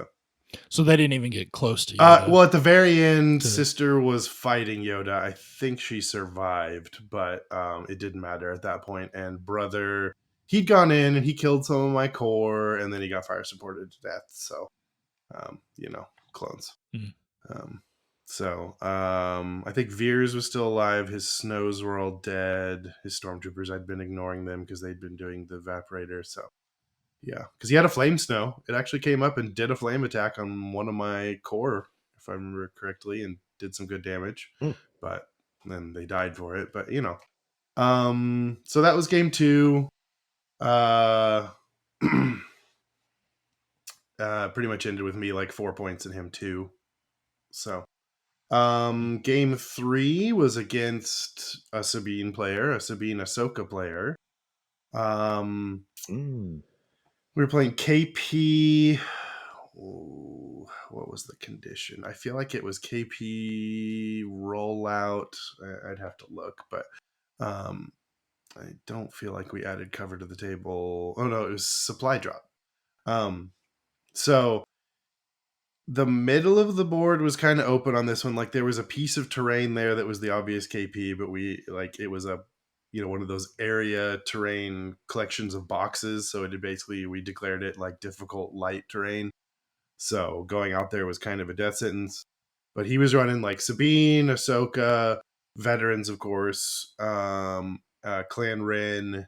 So they didn't even get close to Yoda. Well, at the very end, sister was fighting Yoda. I think she survived, but it didn't matter at that point. And brother, he'd gone in and he killed some of my core, and then he got fire supported to death. So clones. I think Veers was still alive. His snows were all dead. His stormtroopers, I'd been ignoring them because they'd been doing the evaporator. So yeah, because he had a flame snow. It actually came up and did a flame attack on one of my core, if I remember correctly, and did some good damage. But then they died for it. But so that was game 2. Pretty much ended with me like 4 points and him 2. So game 3 was against a Sabine player, a Sabine Ahsoka player. We were playing KP. Ooh, what was the condition? I feel like it was KP rollout. I'd have to look, but I don't feel like we added cover to the table. Oh no, it was supply drop. So the middle of the board was kind of open on this one. Like there was a piece of terrain there that was the obvious KP, but it was a one of those area terrain collections of boxes. So we declared it like difficult light terrain. So going out there was kind of a death sentence. But he was running like Sabine, Ahsoka, veterans, of course, Clan Ren,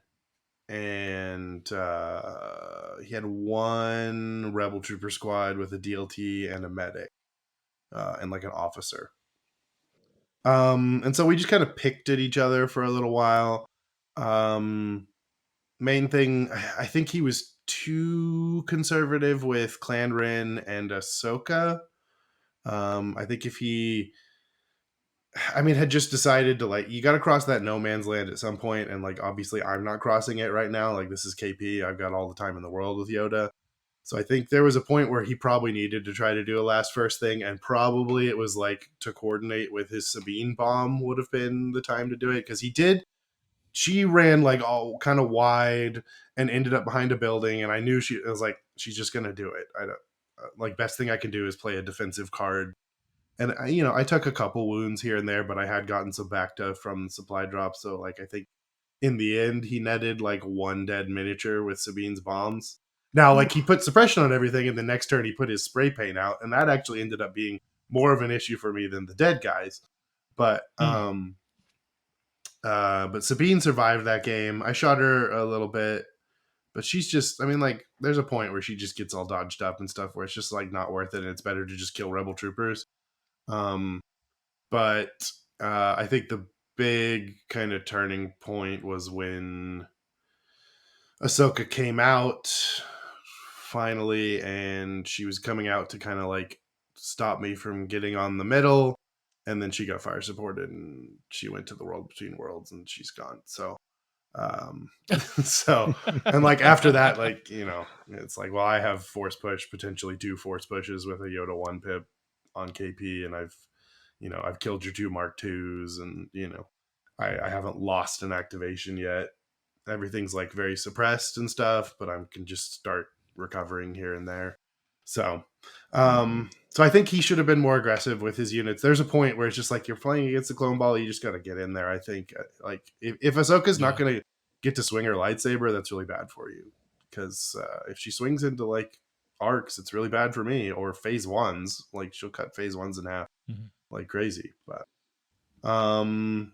and he had 1 rebel trooper squad with a DLT and a medic, and like an officer. And so we just kind of picked at each other for a little while. Main thing, I think he was too conservative with Clan Ren and Ahsoka. I think if he had just decided to like, you got to cross that no man's land at some point, and like obviously I'm not crossing it right now. Like this is KP. I've got all the time in the world with Yoda. So I think there was a point where he probably needed to try to do a last first thing, and probably it was like to coordinate with his Sabine bomb would have been the time to do it, because she ran like all kind of wide and ended up behind a building, and I knew I was like, she's just gonna do it. I don't like, best thing I can do is play a defensive card. And I took a couple wounds here and there, but I had gotten some Bacta from supply drops. So like, I think in the end he netted like 1 dead miniature with Sabine's bombs. Now, like, he put suppression on everything, and the next turn he put his spray paint out, and that actually ended up being more of an issue for me than the dead guys. But but Sabine survived that game. I shot her a little bit, but she's just, like, there's a point where she just gets all dodged up and stuff where it's just like not worth it, and it's better to just kill rebel troopers. But I think the big kind of turning point was when Ahsoka came out finally, and she was coming out to kind of like stop me from getting on the middle, and then she got fire supported, and she went to the world between worlds, and she's gone. So and like after that, like, it's like, well, I have force push, potentially 2 force pushes with a Yoda 1 pip on KP, and I've killed your 2 Mark IIs, and I haven't lost an activation yet. Everything's like very suppressed and stuff, but I can just start recovering here and there. So, so I think he should have been more aggressive with his units. There's a point where it's just like you're playing against the clone ball, you just got to get in there. I think like if Ahsoka's not going to get to swing her lightsaber, that's really bad for you, because if she swings into like arcs, it's really bad for me. Or phase ones, like she'll cut phase ones in half like crazy. But and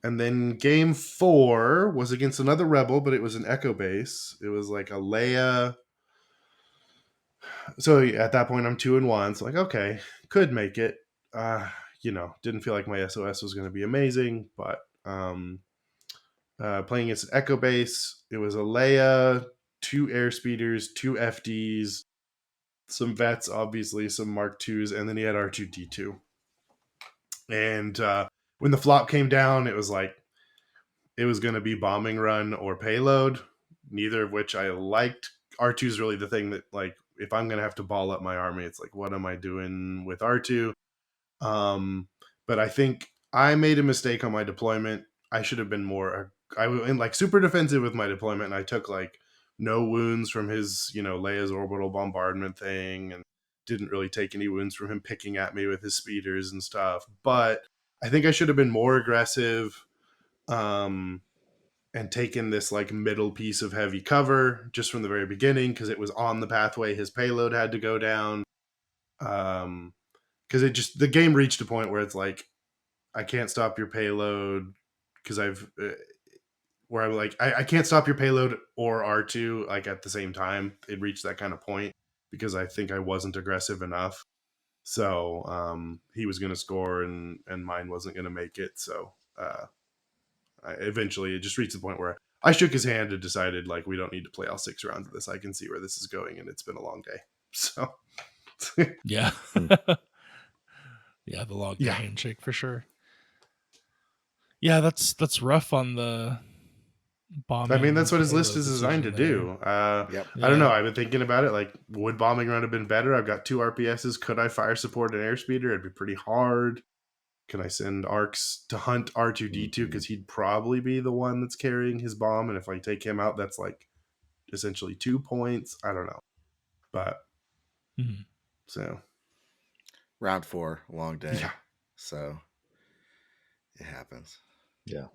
then game 4 was against another rebel, but it was an Echo base. It was like a Leia. So at that point, I'm 2-1. So like, okay, could make it. Didn't feel like my SOS was going to be amazing, but playing against an Echo base, it was a Leia, 2 airspeeders, 2 FDs, some vets, obviously, some Mark IIs, and then he had R2D2. And when the flop came down, it was like it was going to be bombing run or payload, neither of which I liked. R2 is really the thing that, like, if I'm going to have to ball up my army, it's like, what am I doing with R2? But I think I made a mistake on my deployment. I should have been more, I went like super defensive with my deployment, and I took like no wounds from his, Leia's orbital bombardment thing, and didn't really take any wounds from him picking at me with his speeders and stuff. But I think I should have been more aggressive, and taken this like middle piece of heavy cover just from the very beginning, because it was on the pathway his payload had to go down. Because the game reached a point where it's like, I can't stop your payload because where I'm like, I can't stop your payload or R2 like at the same time. It reached that kind of point because I think I wasn't aggressive enough. So he was going to score and mine wasn't going to make it. So eventually it just reached the point where I shook his hand and decided, like, we don't need to play all 6 rounds of this. I can see where this is going, and it's been a long day. So yeah. Yeah, the log handshake for sure. Yeah, that's rough on the bombing. I mean, that's what his list is designed to do. I don't know. I've been thinking about it. Like, would bombing run have been better? I've got 2 RPSs. Could I fire support an airspeeder? It'd be pretty hard. Can I send ARCs to hunt R2D2? Because he'd probably be the one that's carrying his bomb. And if I take him out, that's like essentially 2 points. I don't know. But so round 4, long day. Yeah. So it happens. Yeah.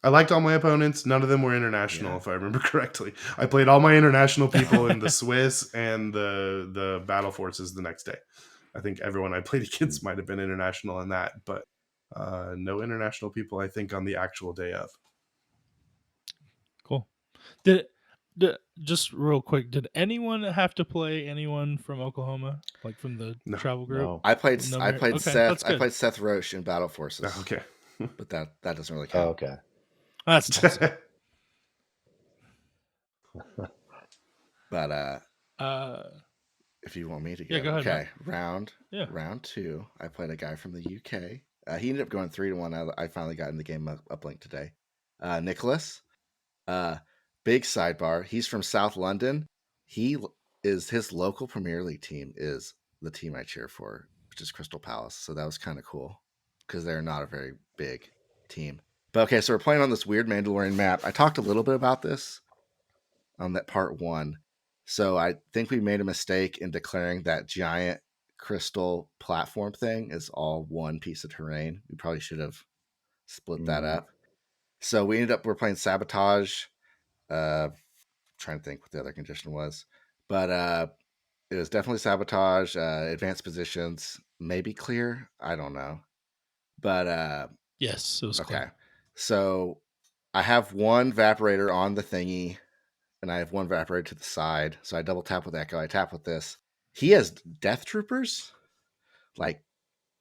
I liked all my opponents. None of them were international, if I remember correctly. I played all my international people in the Swiss and the battle forces the next day. I think everyone I played against might have been international in that, but no international people, I think, on the actual day of. Cool. Just real quick, did anyone have to play anyone from Oklahoma, like from the travel group? No. I played Seth. I played Seth Roche in Battle Forces. Oh, okay. But that doesn't really count. Oh, okay. That's awesome. But if you want me to go, go ahead. Okay, round 2, I played a guy from the UK. He ended up going 3-1. I finally got in the game uplink today. Nicholas. Big sidebar. He's from South London. His local Premier League team is the team I cheer for, which is Crystal Palace. So that was kind of cool because they're not a very big team. But okay, so we're playing on this weird Mandalorian map. I talked a little bit about this on that part 1. So I think we made a mistake in declaring that giant crystal platform thing is all one piece of terrain. We probably should have split that up. So we're playing Sabotage. Trying to think what the other condition was. But it was definitely Sabotage, advanced positions, maybe clear. I don't know. But yes, it was clear. Okay. So I have 1 evaporator on the thingy, and I have 1 evaporator to the side. So I double tap with Echo. I tap with this. He has Death Troopers, like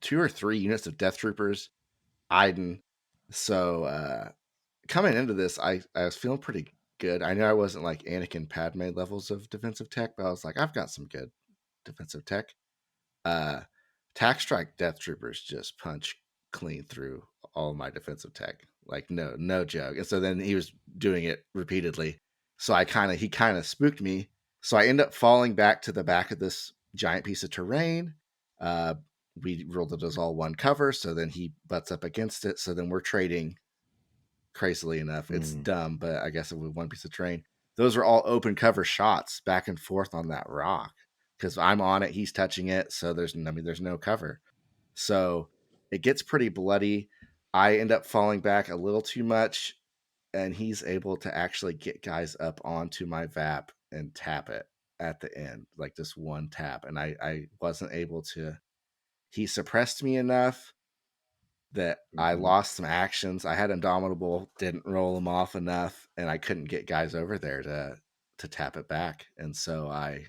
2 or 3 units of Death Troopers. Iden. So coming into this, I was feeling pretty good. I know I wasn't like Anakin Padme levels of defensive tech, but I was like, I've got some good defensive tech. Tac Strike Death Troopers just punch clean through all my defensive tech. Like no joke. And so then he was doing it repeatedly. So he kind of spooked me. So I end up falling back to the back of this giant piece of terrain. We rolled it as all 1 cover. So then he butts up against it. So then we're trading. Crazily enough, it's dumb, but I guess it was 1 piece of terrain. those are all open cover shots back and forth on that rock because I'm on it, he's touching it, so there's no cover. So it gets pretty bloody. I end up falling back a little too much, and he's able to actually get guys up onto my VAP and tap it at the end, like this one tap. And I wasn't able to. He suppressed me enough that I lost some actions. I had Indomitable, didn't roll him off enough, and I couldn't get guys over there to tap it back. And so I,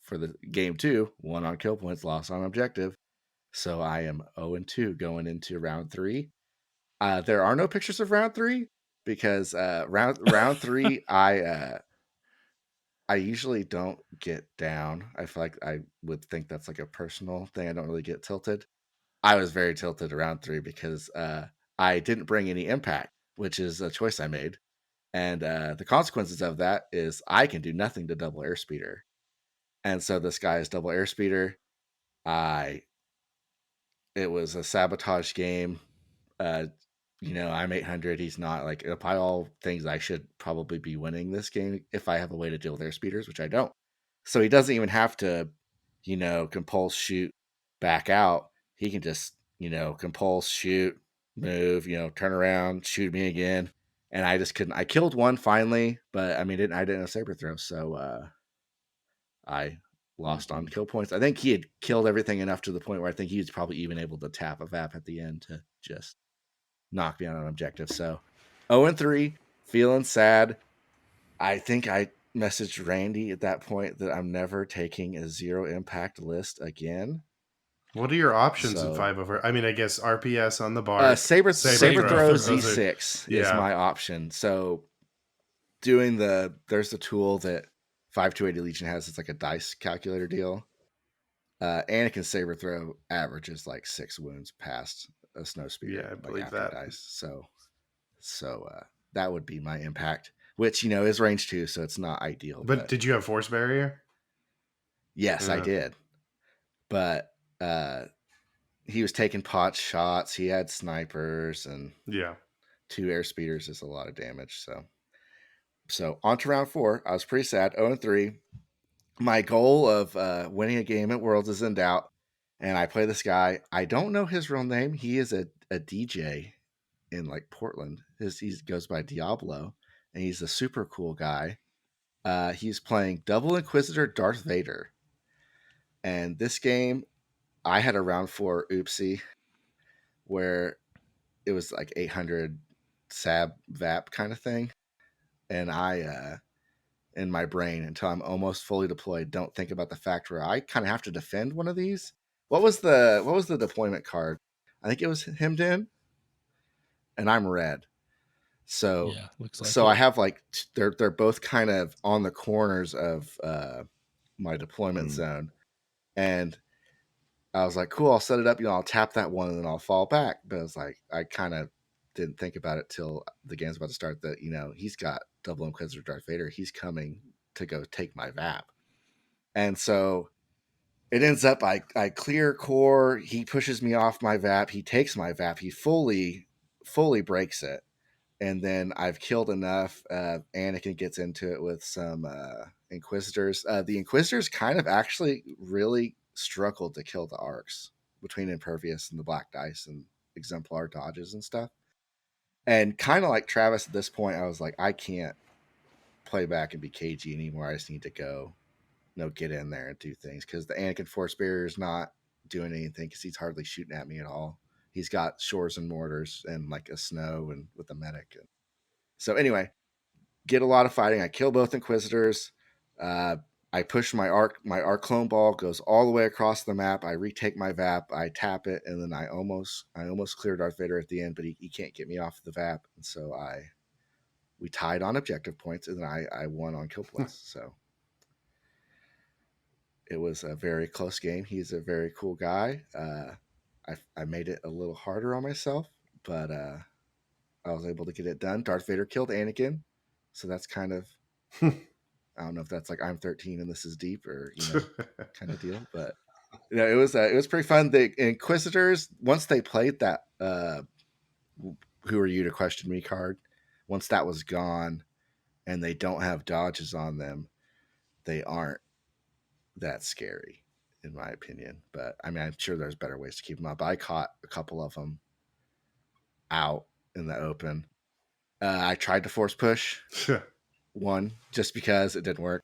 for the game 2, won on kill points, lost on objective. So I am 0-2 going into round 3. There are no pictures of round 3 because round 3 I usually don't get down. I feel like I would think that's like a personal thing. I don't really get tilted. I was very tilted around 3 because I didn't bring any impact, which is a choice I made. And the consequences of that is I can do nothing to double airspeeder. And so this guy is double airspeeder. It was a sabotage game. I'm 800. He's not. Like, by all things, I should probably be winning this game if I have a way to deal with airspeeders, which I don't. So he doesn't even have to, compulse, shoot, back out. He can just, compulse, shoot, move, turn around, shoot me again. And I just couldn't. I killed one finally, but I didn't have saber throw. So I lost on kill points. I think he had killed everything enough to the point where I think he was probably even able to tap a VAP at the end to just knock me out on objective. So 0-3, feeling sad. I think I messaged Randy at that point that I'm never taking a 0 impact list again. What are your options in 5-over? I guess RPS on the bar. Saber throw Z6 is my option. So there's the tool that 5280 Legion has. It's like a dice calculator deal. Anakin saber throw averages like 6 wounds past a snow speeder. Yeah, I believe that. Dice. So that would be my impact, which is range 2, so it's not ideal. But did you have force barrier? Yes, I did. But he was taking pot shots. He had snipers, and 2 air speeders is a lot of damage. So on to round 4. I was pretty sad. 0-3. My goal of winning a game at Worlds is in doubt, and I play this guy. I don't know his real name. He is a DJ in like Portland. He goes by Diablo, and he's a super cool guy. He's playing Double Inquisitor Darth Vader, and this game I had a round 4 oopsie where it was like 800 sab VAP kind of thing, and I in my brain, until I'm almost fully deployed, don't think about the fact where I kind of have to defend one of these. What was the deployment card? I think it was hemmed in, and I'm red. So yeah, looks like so I have like they're both kind of on the corners of my deployment zone, and I was like, cool, I'll set it up. I'll tap that one and then I'll fall back. But I was like, I kind of didn't think about it till the game's about to start that, he's got Double Inquisitor Darth Vader. He's coming to go take my VAP. And so it ends up, I clear core. He pushes me off my VAP. He takes my VAP. He fully breaks it. And then I've killed enough. Anakin gets into it with some Inquisitors. The Inquisitors kind of actually really struggled to kill the arcs between Impervious and the Black Dice and Exemplar dodges and stuff. And kind of like Travis at this point, I was like, I can't play back and be cagey anymore. I just need to go, get in there and do things, because the Anakin Force Barrier is not doing anything because he's hardly shooting at me at all. He's got shores and mortars and like a snow and with a medic. So anyway, get a lot of fighting. I kill both Inquisitors. I push my arc clone ball goes all the way across the map. I retake my VAP. I tap it, and then I almost clear Darth Vader at the end, but he can't get me off the VAP. And so we tied on objective points, and then I won on kill points. So it was a very close game. He's a very cool guy. I made it a little harder on myself, but I was able to get it done. Darth Vader killed Anakin, so that's kind of I don't know if that's like I'm 13 and this is deep or kind of deal, but it was pretty fun. The Inquisitors, once they played that "Who are you to question me" card, once that was gone, and they don't have dodges on them, they aren't that scary, in my opinion. But I mean, I'm sure there's better ways to keep them up. I caught a couple of them out in the open. I tried to force push one just because it didn't work.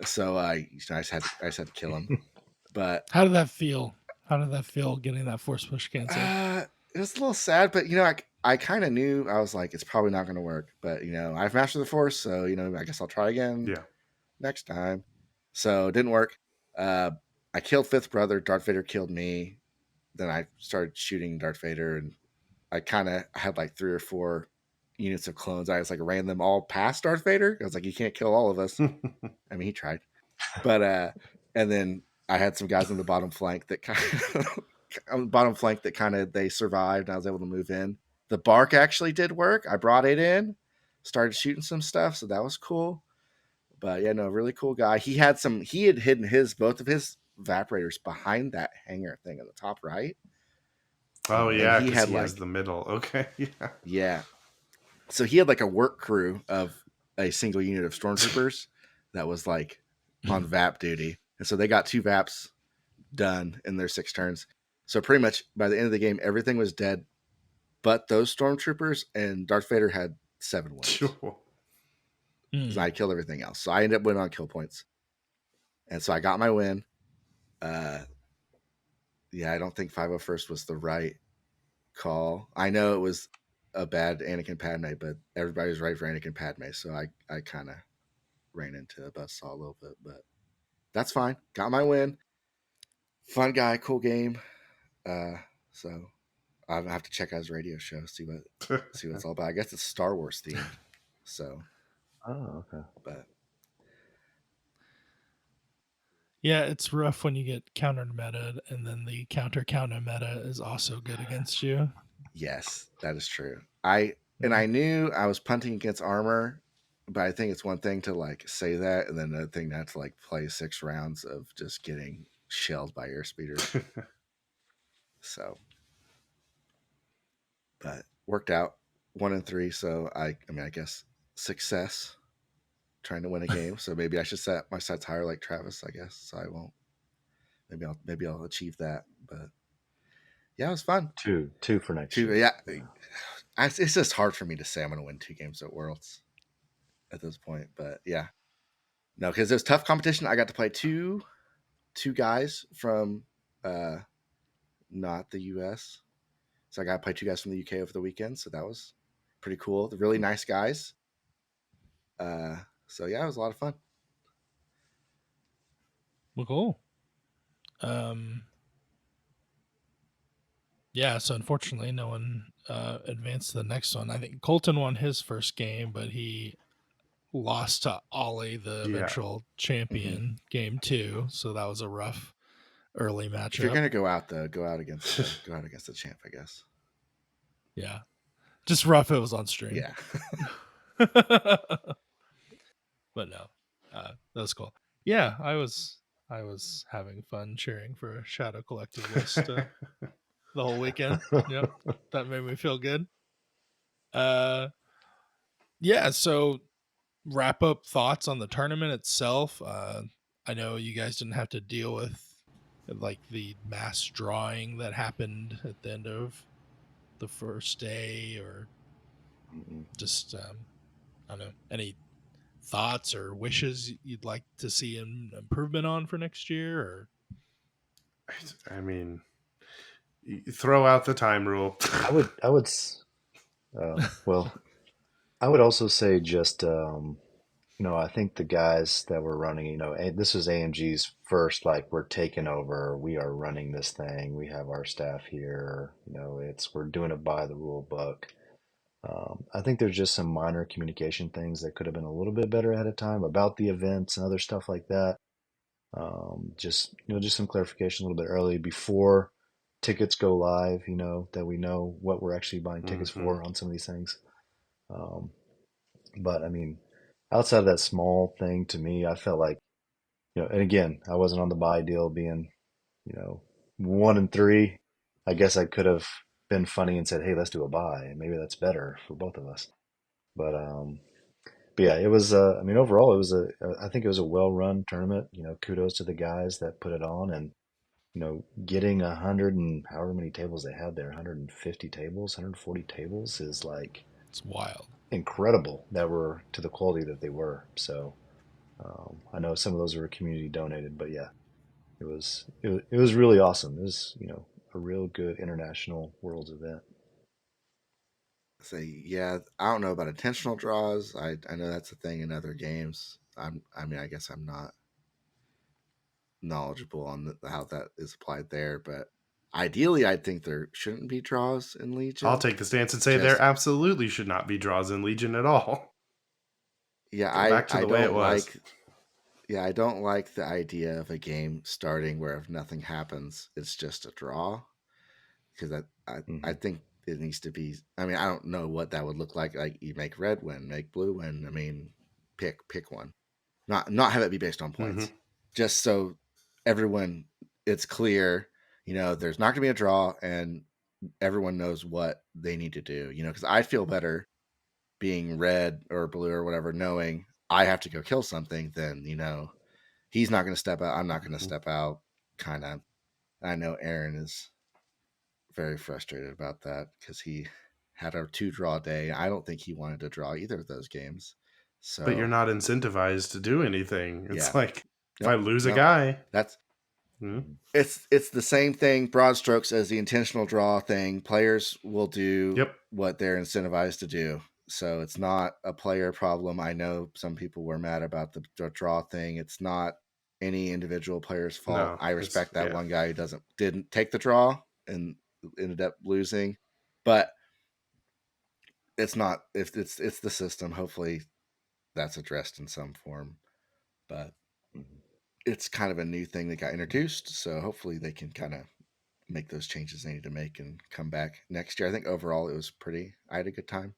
So I just had to kill him. But How did that feel? How did that feel getting that force push canceled? it was a little sad, but I kind of knew. I was like, it's probably not going to work. But I've mastered the force, so I guess I'll try again Yeah. next time. So it didn't work. Uh, I killed Fifth Brother. Darth Vader killed me. Then I started shooting Darth Vader, and I kind of had like 3 or 4 units of clones. I was like ran them all past Darth Vader. I was like, you can't kill all of us. I mean, he tried, but and then I had some guys on the bottom flank that kind of on the bottom flank that kind of they survived, and I was able to move in. The bark actually did work. I brought it in, started shooting some stuff, so that was cool. But yeah, no, really cool guy. He had hidden both of his evaporators behind that hangar thing in the top right. Oh And yeah, he because had he has like, the middle. Okay, yeah. yeah. So he had like a work crew of a single unit of stormtroopers that was like on VAP duty. And so they got 2 VAPs done in their 6 turns. So pretty much by the end of the game, everything was dead but those stormtroopers, and Darth Vader had 7 wins. Sure. Because I killed everything else. So I ended up winning on kill points. And so I got my win. Yeah, I don't think 501st was the right call. I know it was a bad Anakin Padme, but everybody was right for Anakin Padme. So I kind of ran into a buzzsaw a little bit, but that's fine. Got my win. Fun guy, cool game. So I have to check out his radio show, see what it's all about. I guess it's Star Wars themed. So, Oh, okay. but Yeah, it's rough when you get counter meta and then the counter meta is also good against you. yes, that is true. I knew I was punting against armor, but I think it's one thing to like say that, and then another thing not to like play 6 rounds of just getting shelled by airspeeders. So, but worked out 1-3. So I mean, I guess success trying to win a game. So maybe I should set my sights higher, like Travis. I guess so. I won't. Maybe I'll achieve that. But yeah, it was fun. Two for next year. Yeah, it's just hard for me to say I'm going to win 2 games at Worlds at this point. But yeah, no, because it was tough competition. I got to play two guys from not the U.S. So I got to play 2 guys from the UK over the weekend. So that was pretty cool. They're really nice guys. So yeah, it was a lot of fun. Well, cool. Yeah, so unfortunately, no one advanced to the next one. I think Colton won his first game, but he lost to Ollie, the Yeah. eventual champion, game 2. So that was a rough early If you're matchup. gonna go out against the champ, I guess. Yeah, just rough. It was on stream. Yeah. But no, that was cool. Yeah, I was having fun cheering for Shadow Collective list the whole weekend. Yep, that made me feel good. Yeah. So wrap up thoughts on the tournament itself. I know you guys didn't have to deal with like the mass drawing that happened at the end of the first day, or just I don't know, any thoughts or wishes you'd like to see an improvement on for next year? Or I mean, you throw out the time rule. Well, I would also say just, I think the guys that were running, this is AMG's first, like, we're taking over, we are running this thing, we have our staff here, we're doing it by the rule book. I think there's just some minor communication things that could have been a little bit better ahead of time about the events and other stuff like that. Just some clarification a little bit early before tickets go live, that we know what we're actually buying tickets for on some of these things. But I mean, outside of that small thing, to me, I felt like, and again, I wasn't on the buy deal being, 1-3. I guess I could have been funny and said, hey, let's do a buy. Maybe that's better for both of us. But But yeah, it was. I mean, overall, it was I think it was a well-run tournament. You know, kudos to the guys that put it on, and getting 100 and however many tables they had there, 150 tables, 140 tables is like It's wild. incredible that were to the quality that they were. So I know some of those were community donated, but yeah, it was really awesome. It was a real good international worlds event. Say, yeah, I don't know about intentional draws. I know that's a thing in other games. I mean, I guess I'm not knowledgeable on how that is applied there, but ideally, I think there shouldn't be draws in I'll Legion. take the stance and say there Just absolutely should not be draws in Legion at all. yeah, Go back to I the way it don't was. like yeah, I don't like the idea of a game starting where if nothing happens, it's just a draw. Because I Hmm. think it needs to be. I mean, I don't know what that would look like. Like you make red win, make blue win. I mean, pick one. Not have it be based on Hmm. points. Just so everyone it's clear. There's not going to be a draw, and everyone knows what they need to do. Because I feel better being red or blue or whatever, knowing I have to go kill something. Than he's not going to step out. I'm not going to step out. Kind of. I know Aaron is very frustrated about that because he had a 2-draw day. I don't think he wanted to draw either of those games. But you're So not incentivized to do anything. It's yeah, like if I nope, lose a nope. guy, That's hmm, it's the same thing, broad strokes, as the intentional draw thing. Players will do yep, what they're incentivized to do. So it's not a player problem. I know some people were mad about the draw thing. It's not any individual player's fault. no, I it's respect that yeah. one guy who didn't take the draw and ended up losing. But it's not if it's the system. Hopefully that's addressed in some form. But it's kind of a new thing that got introduced, so hopefully they can kind of make those changes they need to make and come back next year. I think overall it was pretty. I had a good time.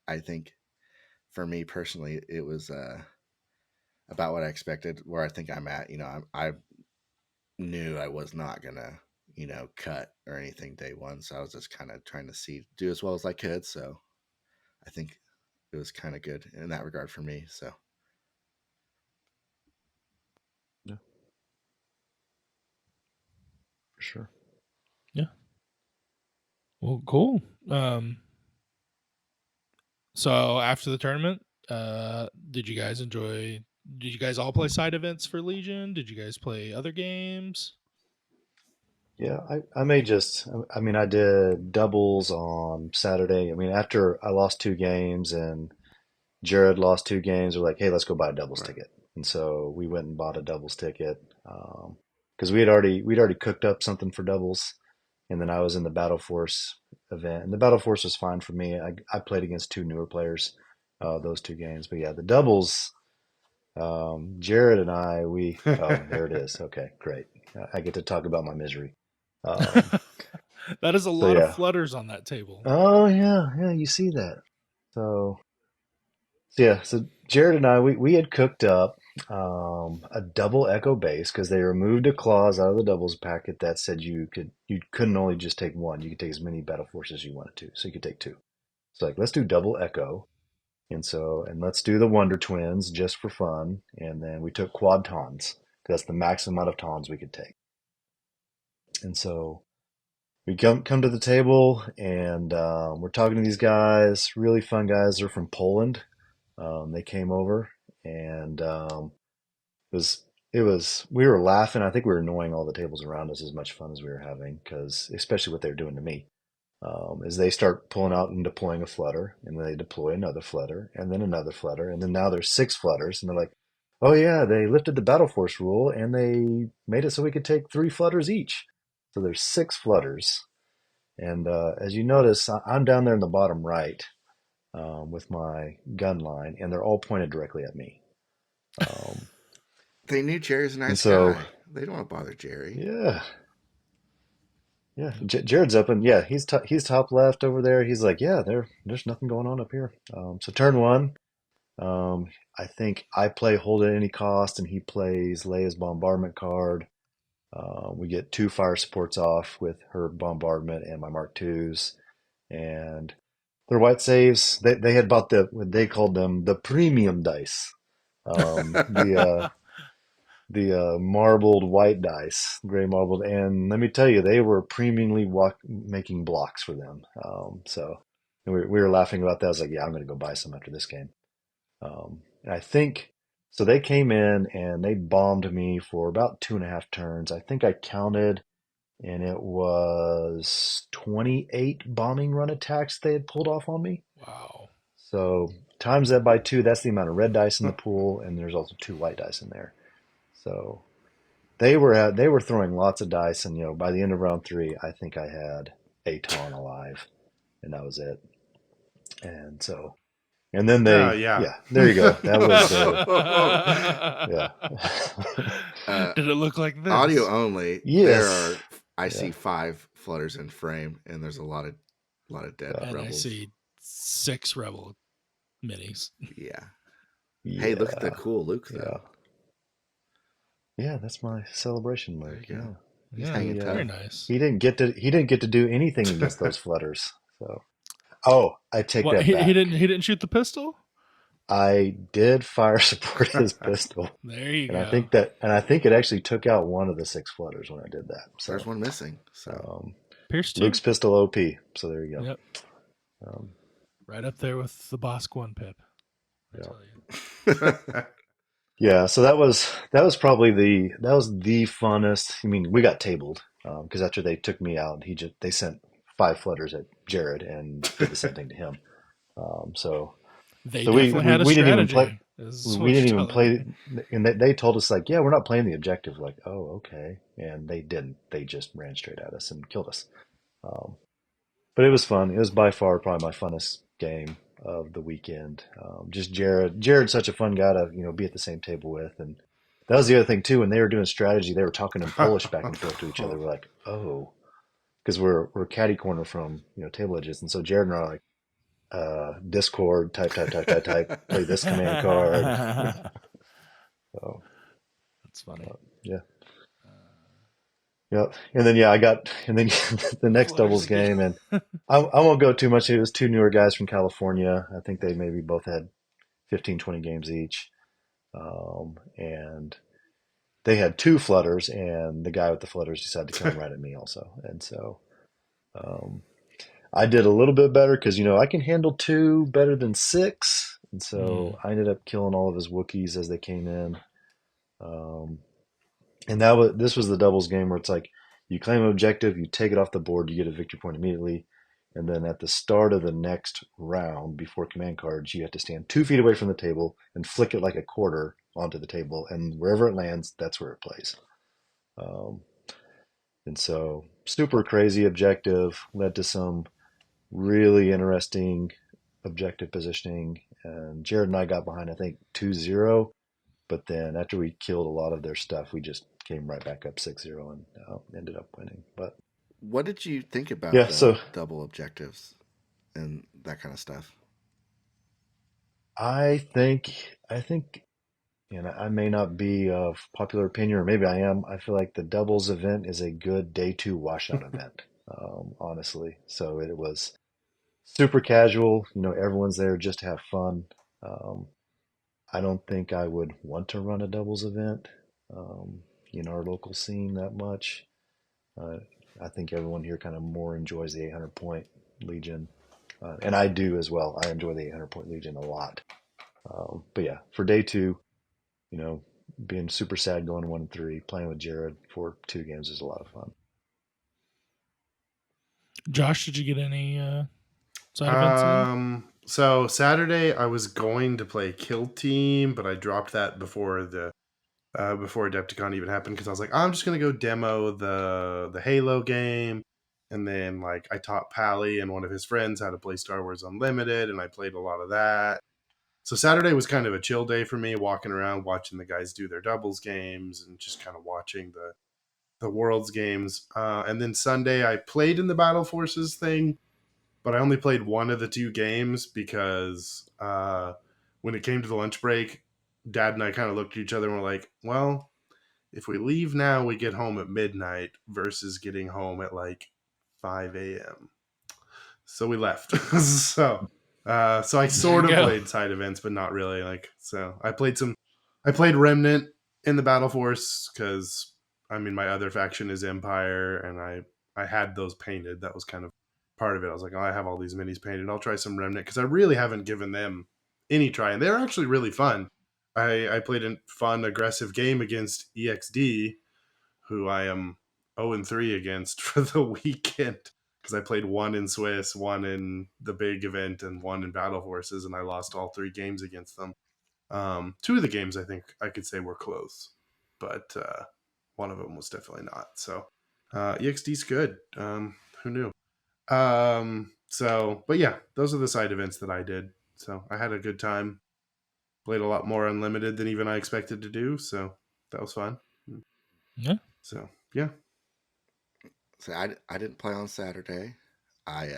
I think for me personally, it was about what I expected. Where I think I'm at. I knew I was not gonna cut or anything day one, so I was just kind of trying to do as well as I could. So I think it was kind of good in that regard for me. So Yeah, for sure. Yeah. Well, cool. Um, so after the tournament, did you guys enjoy? Did you guys all play side events for Legion? Did you guys play other games? Yeah, I may just, I mean, I did doubles on Saturday. I mean, after I lost 2 games and Jared lost 2 games, we're like, hey, let's go buy a doubles Right. ticket. And so we went and bought a doubles ticket because we'd already cooked up something for doubles. And then I was in the Battle Force event, and the Battle Force was fine for me. I played against 2 newer players those 2 games. But yeah, the doubles, Jared and I, oh, there it is. Okay, great. I get to talk about my misery. Um, That is a so lot of yeah. flutters on that table. Oh yeah, yeah, you see that. So yeah, so Jared and I, we had cooked up a double echo base because they removed a clause out of the doubles packet that said you couldn't only just take one, you could take as many battle forces as you wanted to, so you could take two. So like let's do double echo, and let's do the Wonder Twins just for fun, and then we took quad tons. That's the maximum amount of tons we could take, and so we come to the table and we're talking to these guys, really fun guys. They're from Poland. They came over and it was we were laughing. I think we were annoying all the tables around us as much fun as we were having because especially what they were doing to me. Is they start pulling out and deploying a flutter, and then they deploy another flutter, and then another flutter, and then now there's 6 flutters, and they're like, "Oh yeah, they lifted the Battle Force rule, and they made it so we could take 3 flutters each." So there's 6 flutters, and as you notice, I'm down there in the bottom right with my gun line, and they're all pointed directly at me. Um, they knew Jerry's a and nice so, guy. They don't want to bother Jerry. yeah, yeah. Jared's up, and yeah, he's top left over there. He's like, yeah, there's nothing going on up here. So turn one, I think I play hold at any cost, and he plays Leia's bombardment card. We get 2 fire supports off with her bombardment and my Mark IIs, and Their white saves, they had bought what they called them the premium dice. The marbled white dice, gray marbled, and let me tell you, they were premiumly making blocks for them. So and we were laughing about that. I was like, yeah, I'm going to go buy some after this game. And I think so. They came in and they bombed me for about 2.5 turns. I think I counted, and it was 28 bombing run attacks they had pulled off on me. Wow. So times that by 2, that's the amount of red dice in the pool, and there's also 2 white dice in there. So they were throwing lots of dice, and by the end of round 3, I think I had a ton alive, and that was it. And so, and then Oh, they, yeah. yeah, there you go. That was yeah. Did it look like this? Audio only. Yes. I see 5 flutters in frame, and there's a lot of dead and rebels. I see 6 rebel minis. Yeah. Yeah. Hey, look at the cool Luke though. Yeah, that's my celebration Luke. There you go. He's Yeah, hanging very tough. nice. He didn't get to do anything against those flutters. So, I take that back. He didn't shoot the pistol? I did fire support his pistol. There you go. I think it actually took out one of the 6 flutters when I did that. So there's one missing. So Pierce 2. Luke's pistol OP. So there you go. Yep. Right up there with the Bosk 1 pip. I tell you. Yeah, so that was probably the funnest. I mean, we got tabled because after they took me out, they sent 5 flutters at Jared and did the same thing to him. So definitely had a strategy. We didn't even play, and they told us like, yeah, we're not playing the objective. Like, oh, okay, and they didn't. They just ran straight at us and killed us. But it was fun. It was by far probably my funnest game of the weekend. Just Jared's such a fun guy to be at the same table with, and that was the other thing too. When they were doing strategy, they were talking in Polish back and forth to each other. We're like, oh, because we're catty corner from table edges, and so Jared and I are like, Discord type, play this command card. So that's funny. Yeah. Yep. And then the next doubles game, and I won't go too much. It was 2 newer guys from California. I think they maybe both had 15, 20 games each. And they had 2 flutters, and the guy with the flutters decided to come right at me also. And so I did a little bit better because I can handle 2 better than 6. And so I ended up killing all of his Wookiees as they came in. And this was the doubles game where it's like you claim an objective, you take it off the board, you get a victory point immediately, and then at the start of the next round, before command cards, you have to stand 2 feet away from the table and flick it like a quarter onto the table, and wherever it lands, that's where it plays. And so super crazy objective, led to some really interesting objective positioning, and Jared and I got behind, I think 2-0. But then after we killed a lot of their stuff, we just came right back up 6-0 and ended up winning. But what did you think about double objectives and that kind of stuff? I think, and I may not be of popular opinion, or maybe I am. I feel like the doubles event is a good day 2 washout event, honestly. So it was super casual. Everyone's there just to have fun. I don't think I would want to run a doubles event in our local scene that much. I think everyone here kind of more enjoys the 800-point Legion. And I do as well. I enjoy the 800-point Legion a lot. But yeah, for day 2, being super sad going 1-3, playing with Jared for 2 games is a lot of fun. Josh, did you get any side events in? So Saturday I was going to play Kill Team, but I dropped that before Adepticon even happened because I was like, I'm just gonna go demo the Halo game, and then like I taught Pally and one of his friends how to play Star Wars Unlimited, and I played a lot of that. So Saturday was kind of a chill day for me, walking around watching the guys do their doubles games and just kind of watching the Worlds games. And then Sunday I played in the Battle Forces thing, but I only played one of the 2 games because when it came to the lunch break, Dad and I kind of looked at each other and were like, well, if we leave now, we get home at midnight versus getting home at like 5 a.m. So we left. So I sort of There you go. played side events, but not really. Like, so I played Remnant in the Battle Force because I mean my other faction is Empire, and I had those painted. That was kind of part of it. I was like, oh, I have all these minis painted. I'll try some Remnant because I really haven't given them any try, and they're actually really fun. I played a fun, aggressive game against EXD, who I am 0-3 against for the weekend because I played one in Swiss, one in the big event, and one in Battle Forces, and I lost all 3 games against them. 2 of the games I think I could say were close, but one of them was definitely not. So EXD's good. Who knew? But yeah, those are the side events that I did. So I had a good time. Played a lot more unlimited than even I expected to do. So that was fun. Yeah. So yeah. So I didn't play on Saturday. I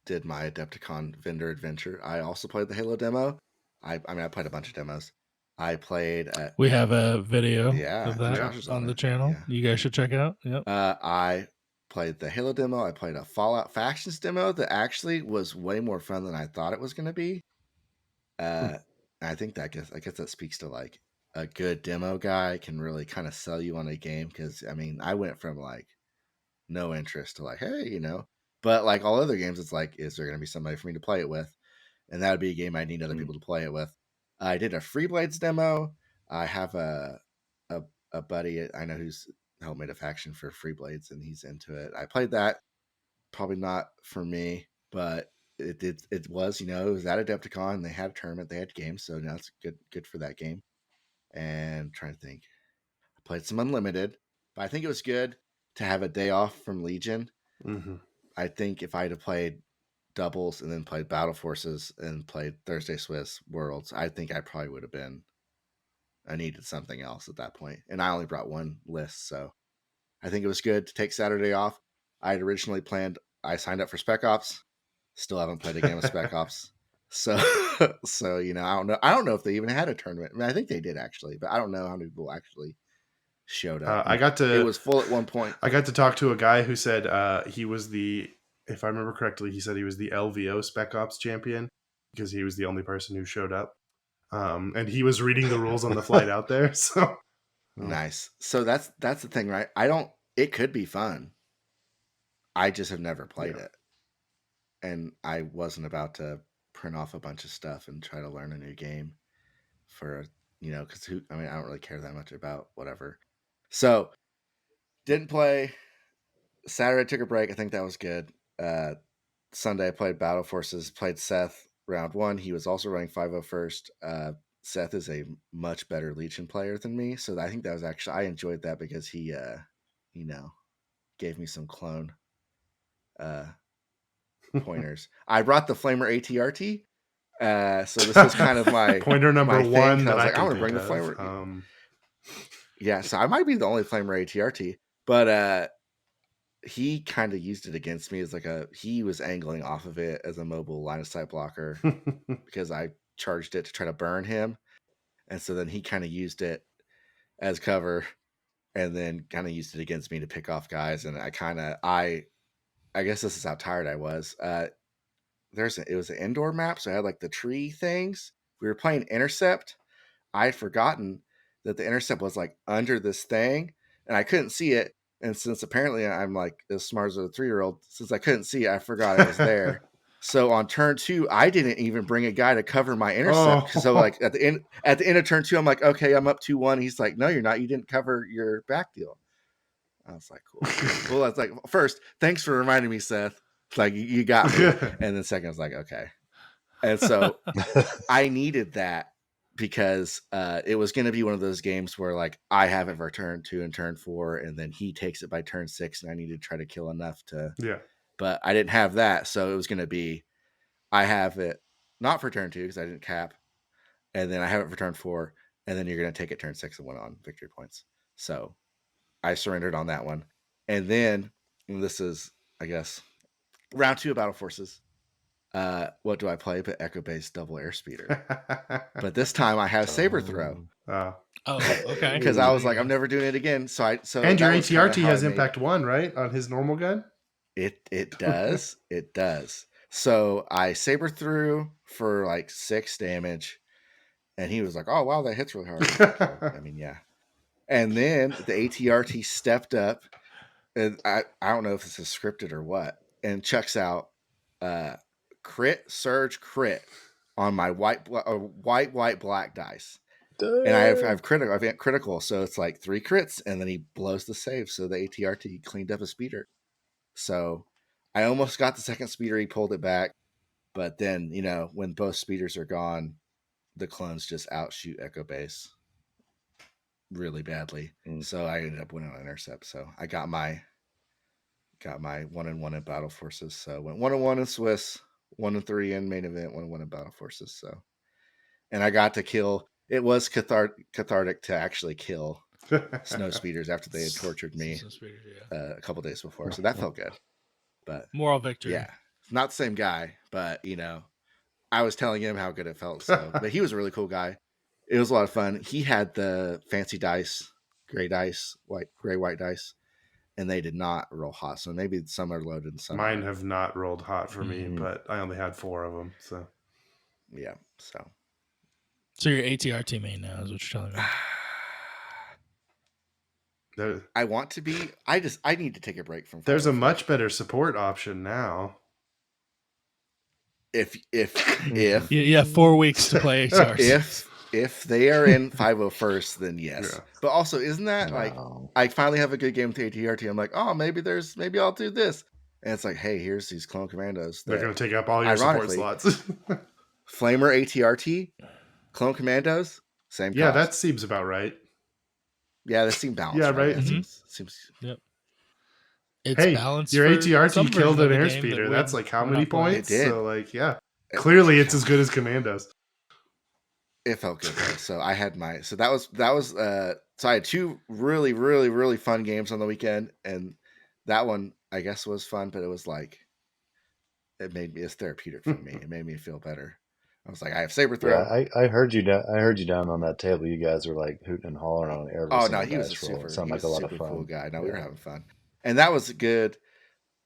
did my Adepticon vendor adventure. I also played the Halo demo. I mean I played a bunch of demos. I played We have a video yeah, of I think that Josh is on the it. channel. Yeah. You guys should check it out. Yep. I played the Halo demo. I played a Fallout Factions demo that actually was way more fun than I thought it was going to be. I think I guess that speaks to like a good demo guy can really kind of sell you on a game because I mean I went from like no interest to like hey but like all other games it's like is there going to be somebody for me to play it with, and that would be a game I need other people to play it with. I did a Free Blades demo. I have a buddy I know who's helped made a faction for Free Blades and he's into it. I played that. Probably not for me, but it was it was at Adepticon. They had a tournament, they had games, so now it's good for that game. And I'm trying to think, I played some Unlimited, but I think it was good to have a day off from Legion. Mm-hmm. I think if I had played doubles and then played Battle Forces and played Thursday Swiss Worlds, I think I probably would have been. I needed something else at that point, and I only brought one list, so I think it was good to take Saturday off. I had originally planned. I signed up for Spec Ops. Still haven't played a game of Spec Ops. So I don't know if they even had a tournament. I mean, I think they did actually, but I don't know how many people actually showed up. It was full at one point. I got to talk to a guy who said he was if I remember correctly, he said he was the LVO Spec Ops champion because he was the only person who showed up. And he was reading the rules on the flight out there. So nice. So that's the thing, right? It could be fun. I just have never played it. And I wasn't about to print off a bunch of stuff and try to learn a new game for, because I don't really care that much about whatever. So didn't play. Saturday took a break. I think that was good. Sunday I played Battle Forces, played Seth round 1. He was also running 501st. Seth is a much better Legion player than me. So I think that was actually, I enjoyed that because he, gave me some clone pointers. I brought the Flamer ATRT. So this was kind of my pointer number 1 that I was I'm going to bring the Flamer. Yeah, so I might be the only Flamer ATRT, but he kind of used it against me as he was angling off of it as a mobile line of sight blocker because I charged it to try to burn him. And so then he kind of used it as cover and then kind of used it against me to pick off guys. And I guess this is how tired I was. It was an indoor map. So I had like the tree things. We were playing Intercept. I had forgotten that the Intercept was like under this thing and I couldn't see it. And since apparently I'm like as smart as a 3-year-old, since I couldn't see it, I forgot it was there. So on turn 2, I didn't even bring a guy to cover my Intercept. So like at the end of turn 2, I'm like, okay, I'm up 2-1. He's like, no, you're not. You didn't cover your back deal. I was like, cool. Well, I was like, first, thanks for reminding me, Seth. Like you got me. And then second, I was like, okay. And so I needed that. Because it was going to be one of those games where like I have it for turn 2 and turn 4, and then he takes it by turn 6, and I need to try to kill enough to. Yeah. But I didn't have that, so it was going to be I have it not for turn 2 because I didn't cap, and then I have it for turn 4, and then you're going to take it turn 6 and win on victory points. So I surrendered on that one, and then this is I guess round 2 of Battle Forces. What do I play but Echo Based Double Airspeeder? But this time I have Saber Throw. Oh, okay. Because I was like, I'm never doing it again. And your ATRT has Impact 1, right? On his normal gun? It does. It does. So I saber threw for like 6 damage, and he was like, "Oh wow, that hits really hard." I was like, "Well, I mean, yeah." And then the ATRT stepped up, and I don't know if this is scripted or what, and checks out crit surge crit on my white black dice. And I have critical, so it's like 3 crits, and then he blows the save. So the ATRT cleaned up a speeder. So I almost got the second speeder. He pulled it back, but then when both speeders are gone, the clones just outshoot Echo Base really badly. So I ended up winning on intercept. So I got my 1-1 in battle forces. So went 1-1 in Swiss, 1-3 in main event, 1-1 in battle forces. So, and I got to kill. It was cathartic to actually kill snow speeders after they had tortured me a couple days before. So that felt good. But moral victory. Yeah, not the same guy, but I was telling him how good it felt. So, but he was a really cool guy. It was a lot of fun. He had the fancy dice, gray dice, white dice, and they did not roll hot. So maybe some are loaded and some Mine aren't. have not rolled hot for me, but I only had 4 of them. So yeah. So you're ATRT main now, is what you're telling me. I want to be. I need to take a break from. There's a much better support option now. If yeah, 4 weeks to play ATRs. If they are in 501st, then yes. Yeah. But also, isn't that like I finally have a good game with ATRT? I'm like, oh, maybe I'll do this. And it's like, hey, here's these clone commandos. They're going to take up all your support slots. Flamer ATRT, clone commandos, same. Yeah, that seems about right. Yeah, that seems balanced. Yeah, right. Mm-hmm. Seems. Yep. It's balanced. Your ATRT killed an airspeeder. That's like how many points? It did. So like, yeah, clearly it's as good as commandos. It felt good though. So I had so that was so I had 2 really, really, really fun games on the weekend, and that one I guess was fun, but it was like it's therapeutic for me. It made me feel better. I was like, I have saber throw. Yeah, I heard you down. I heard you down on that table. You guys were like hooting and hollering on every single no, he was a super cool guy. No, we were having fun, and that was good.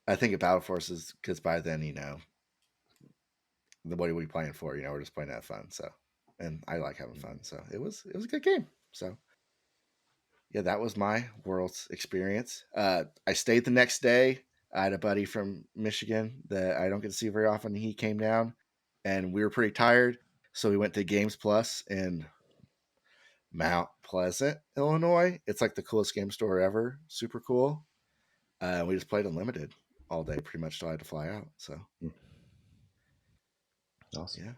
I think at Battle Forces, because by then what are we playing for? We're just playing to have fun. So, and I like having fun. So it was a good game. So yeah, that was my Worlds experience. I stayed the next day. I had a buddy from Michigan that I don't get to see very often. He came down, and we were pretty tired, so we went to Games Plus in Mount Pleasant, Illinois. It's like the coolest game store ever. Super cool. We just played Unlimited all day, pretty much till I had to fly out. So awesome. Yeah,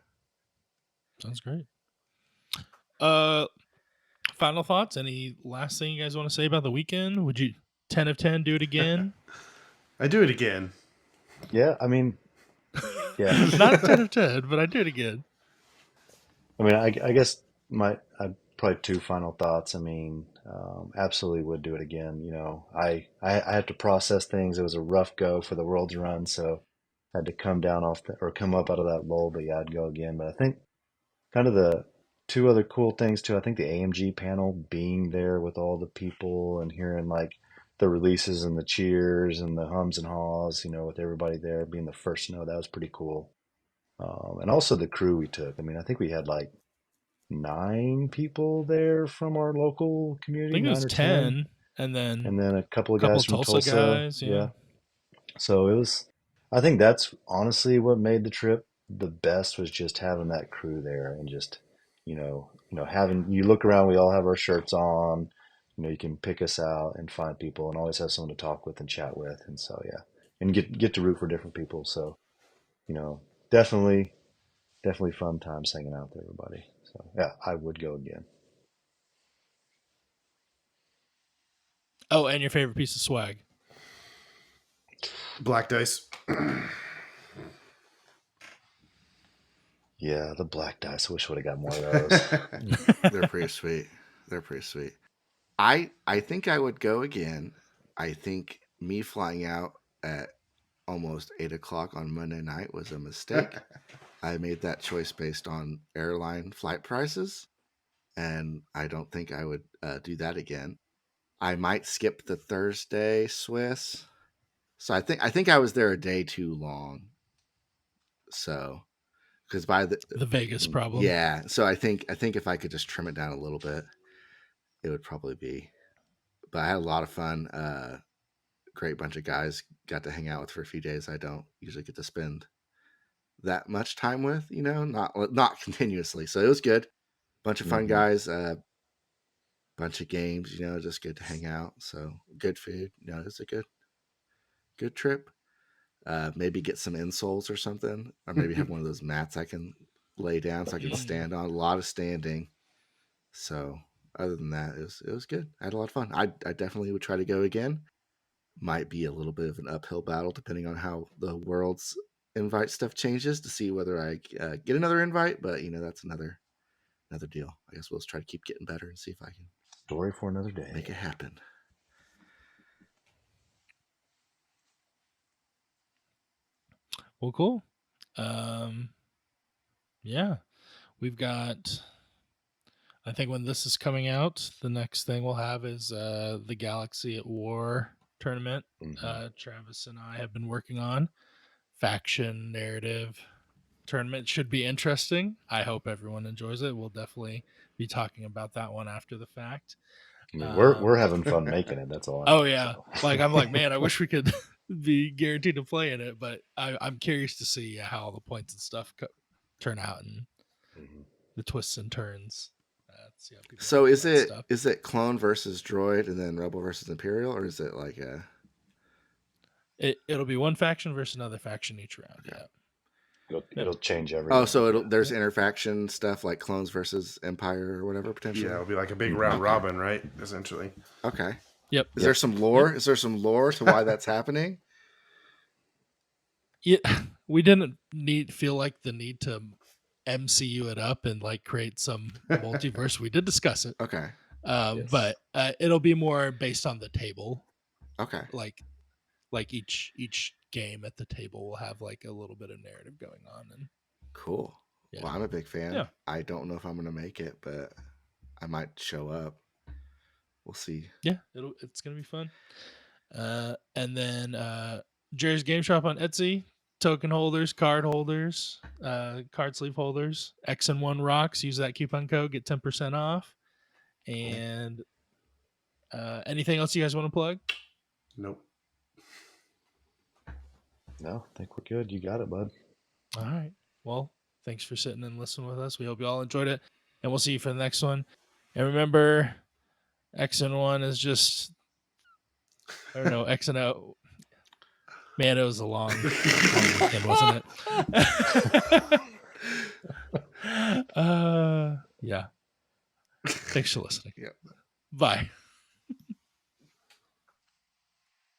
sounds great. Final thoughts? Any last thing you guys want to say about the weekend? Would you 10 of 10 do it again? I do it again. Yeah, I mean, yeah. Not 10 of 10, but I do it again. I mean, I guess I probably 2 final thoughts. I mean, absolutely would do it again. I had to process things. It was a rough go for the World's run, so I had to come down or come up out of that lull. But yeah, I'd go again. But I think kind of the 2 other cool things too. I think the AMG panel, being there with all the people and hearing like the releases and the cheers and the hums and haws, with everybody there, being the first to know, that was pretty cool. And also the crew we took. I mean, I think we had like 9 people there from our local community. I think it was 10, and then a couple of guys from Tulsa. Guys, yeah. So it was. I think that's honestly what made the trip the best, was just having that crew there, and just having, you look around, we all have our shirts on. You can pick us out and find people, and always have someone to talk with and chat with, and so yeah, and get to root for different people. So definitely fun times hanging out with everybody. So yeah, I would go again. Oh, and your favorite piece of swag? Black dice. Yeah, the black dice. I wish I would have got more of those. They're pretty sweet. I think I would go again. I think me flying out at almost 8:00 on Monday night was a mistake. I made that choice based on airline flight prices, and I don't think I would do that again. I might skip the Thursday Swiss. So I think I was there a day too long. So, because by the Vegas problem. yeah. So I think if I could just trim it down a little bit, it would probably be. But I had a lot of fun. Great bunch of guys got to hang out with for a few days. I don't usually get to spend that much time with, not continuously. So it was good. Bunch of fun guys. Bunch of games. Just good to hang out. So good food. It's a good trip. Maybe get some insoles or something, or maybe have one of those mats I can lay down so I can stand on. A lot of standing. So other than that, it was good. I had a lot of fun. I definitely would try to go again. Might be a little bit of an uphill battle depending on how the world's invite stuff changes to see whether I get another invite. But that's another deal. I guess we'll just try to keep getting better and see if I can. Story for another day. Make it happen. Well, cool. Yeah, we've got. I think when this is coming out, the next thing we'll have is the Galaxy at War tournament. Travis and I have been working on faction narrative tournament. Should be interesting. I hope everyone enjoys it. We'll definitely be talking about that one after the fact. I mean, we're having fun making it. That's all. I'm like, man, I wish we could be guaranteed to play in it, but I'm curious to see how the points and stuff turn out and the twists and turns. So is it clone versus droid and then rebel versus imperial, or is it like a? It'll be one faction versus another faction each round. Okay. Yeah. It'll change every. Oh, so there's interfaction stuff like clones versus empire or whatever potentially. Yeah, it'll be like a big round robin, right? Essentially. Okay. Yep. Is there some lore? Is there some lore to why that's happening? Yeah, we didn't feel like the need to MCU it up and like create some multiverse. We did discuss it. Okay. But it'll be more based on the table. Okay. Like each game at the table will have like a little bit of narrative going on. And cool. Yeah. Well, I'm a big fan. Yeah. I don't know if I'm going to make it, but I might show up. We'll see. Yeah, it's going to be fun. And then Jerry's Game Shop on Etsy. Token holders, card holders, card sleeve holders, X&1 Rocks. Use that coupon code, get 10% off. And anything else you guys want to plug? Nope. No, I think we're good. You got it, bud. All right. Well, thanks for sitting and listening with us. We hope you all enjoyed it. And we'll see you for the next one. And remember, X&1 is just, I don't know, X and O. Man, it was a long weekend, wasn't it? Yeah. Thanks for listening. Yep. Bye.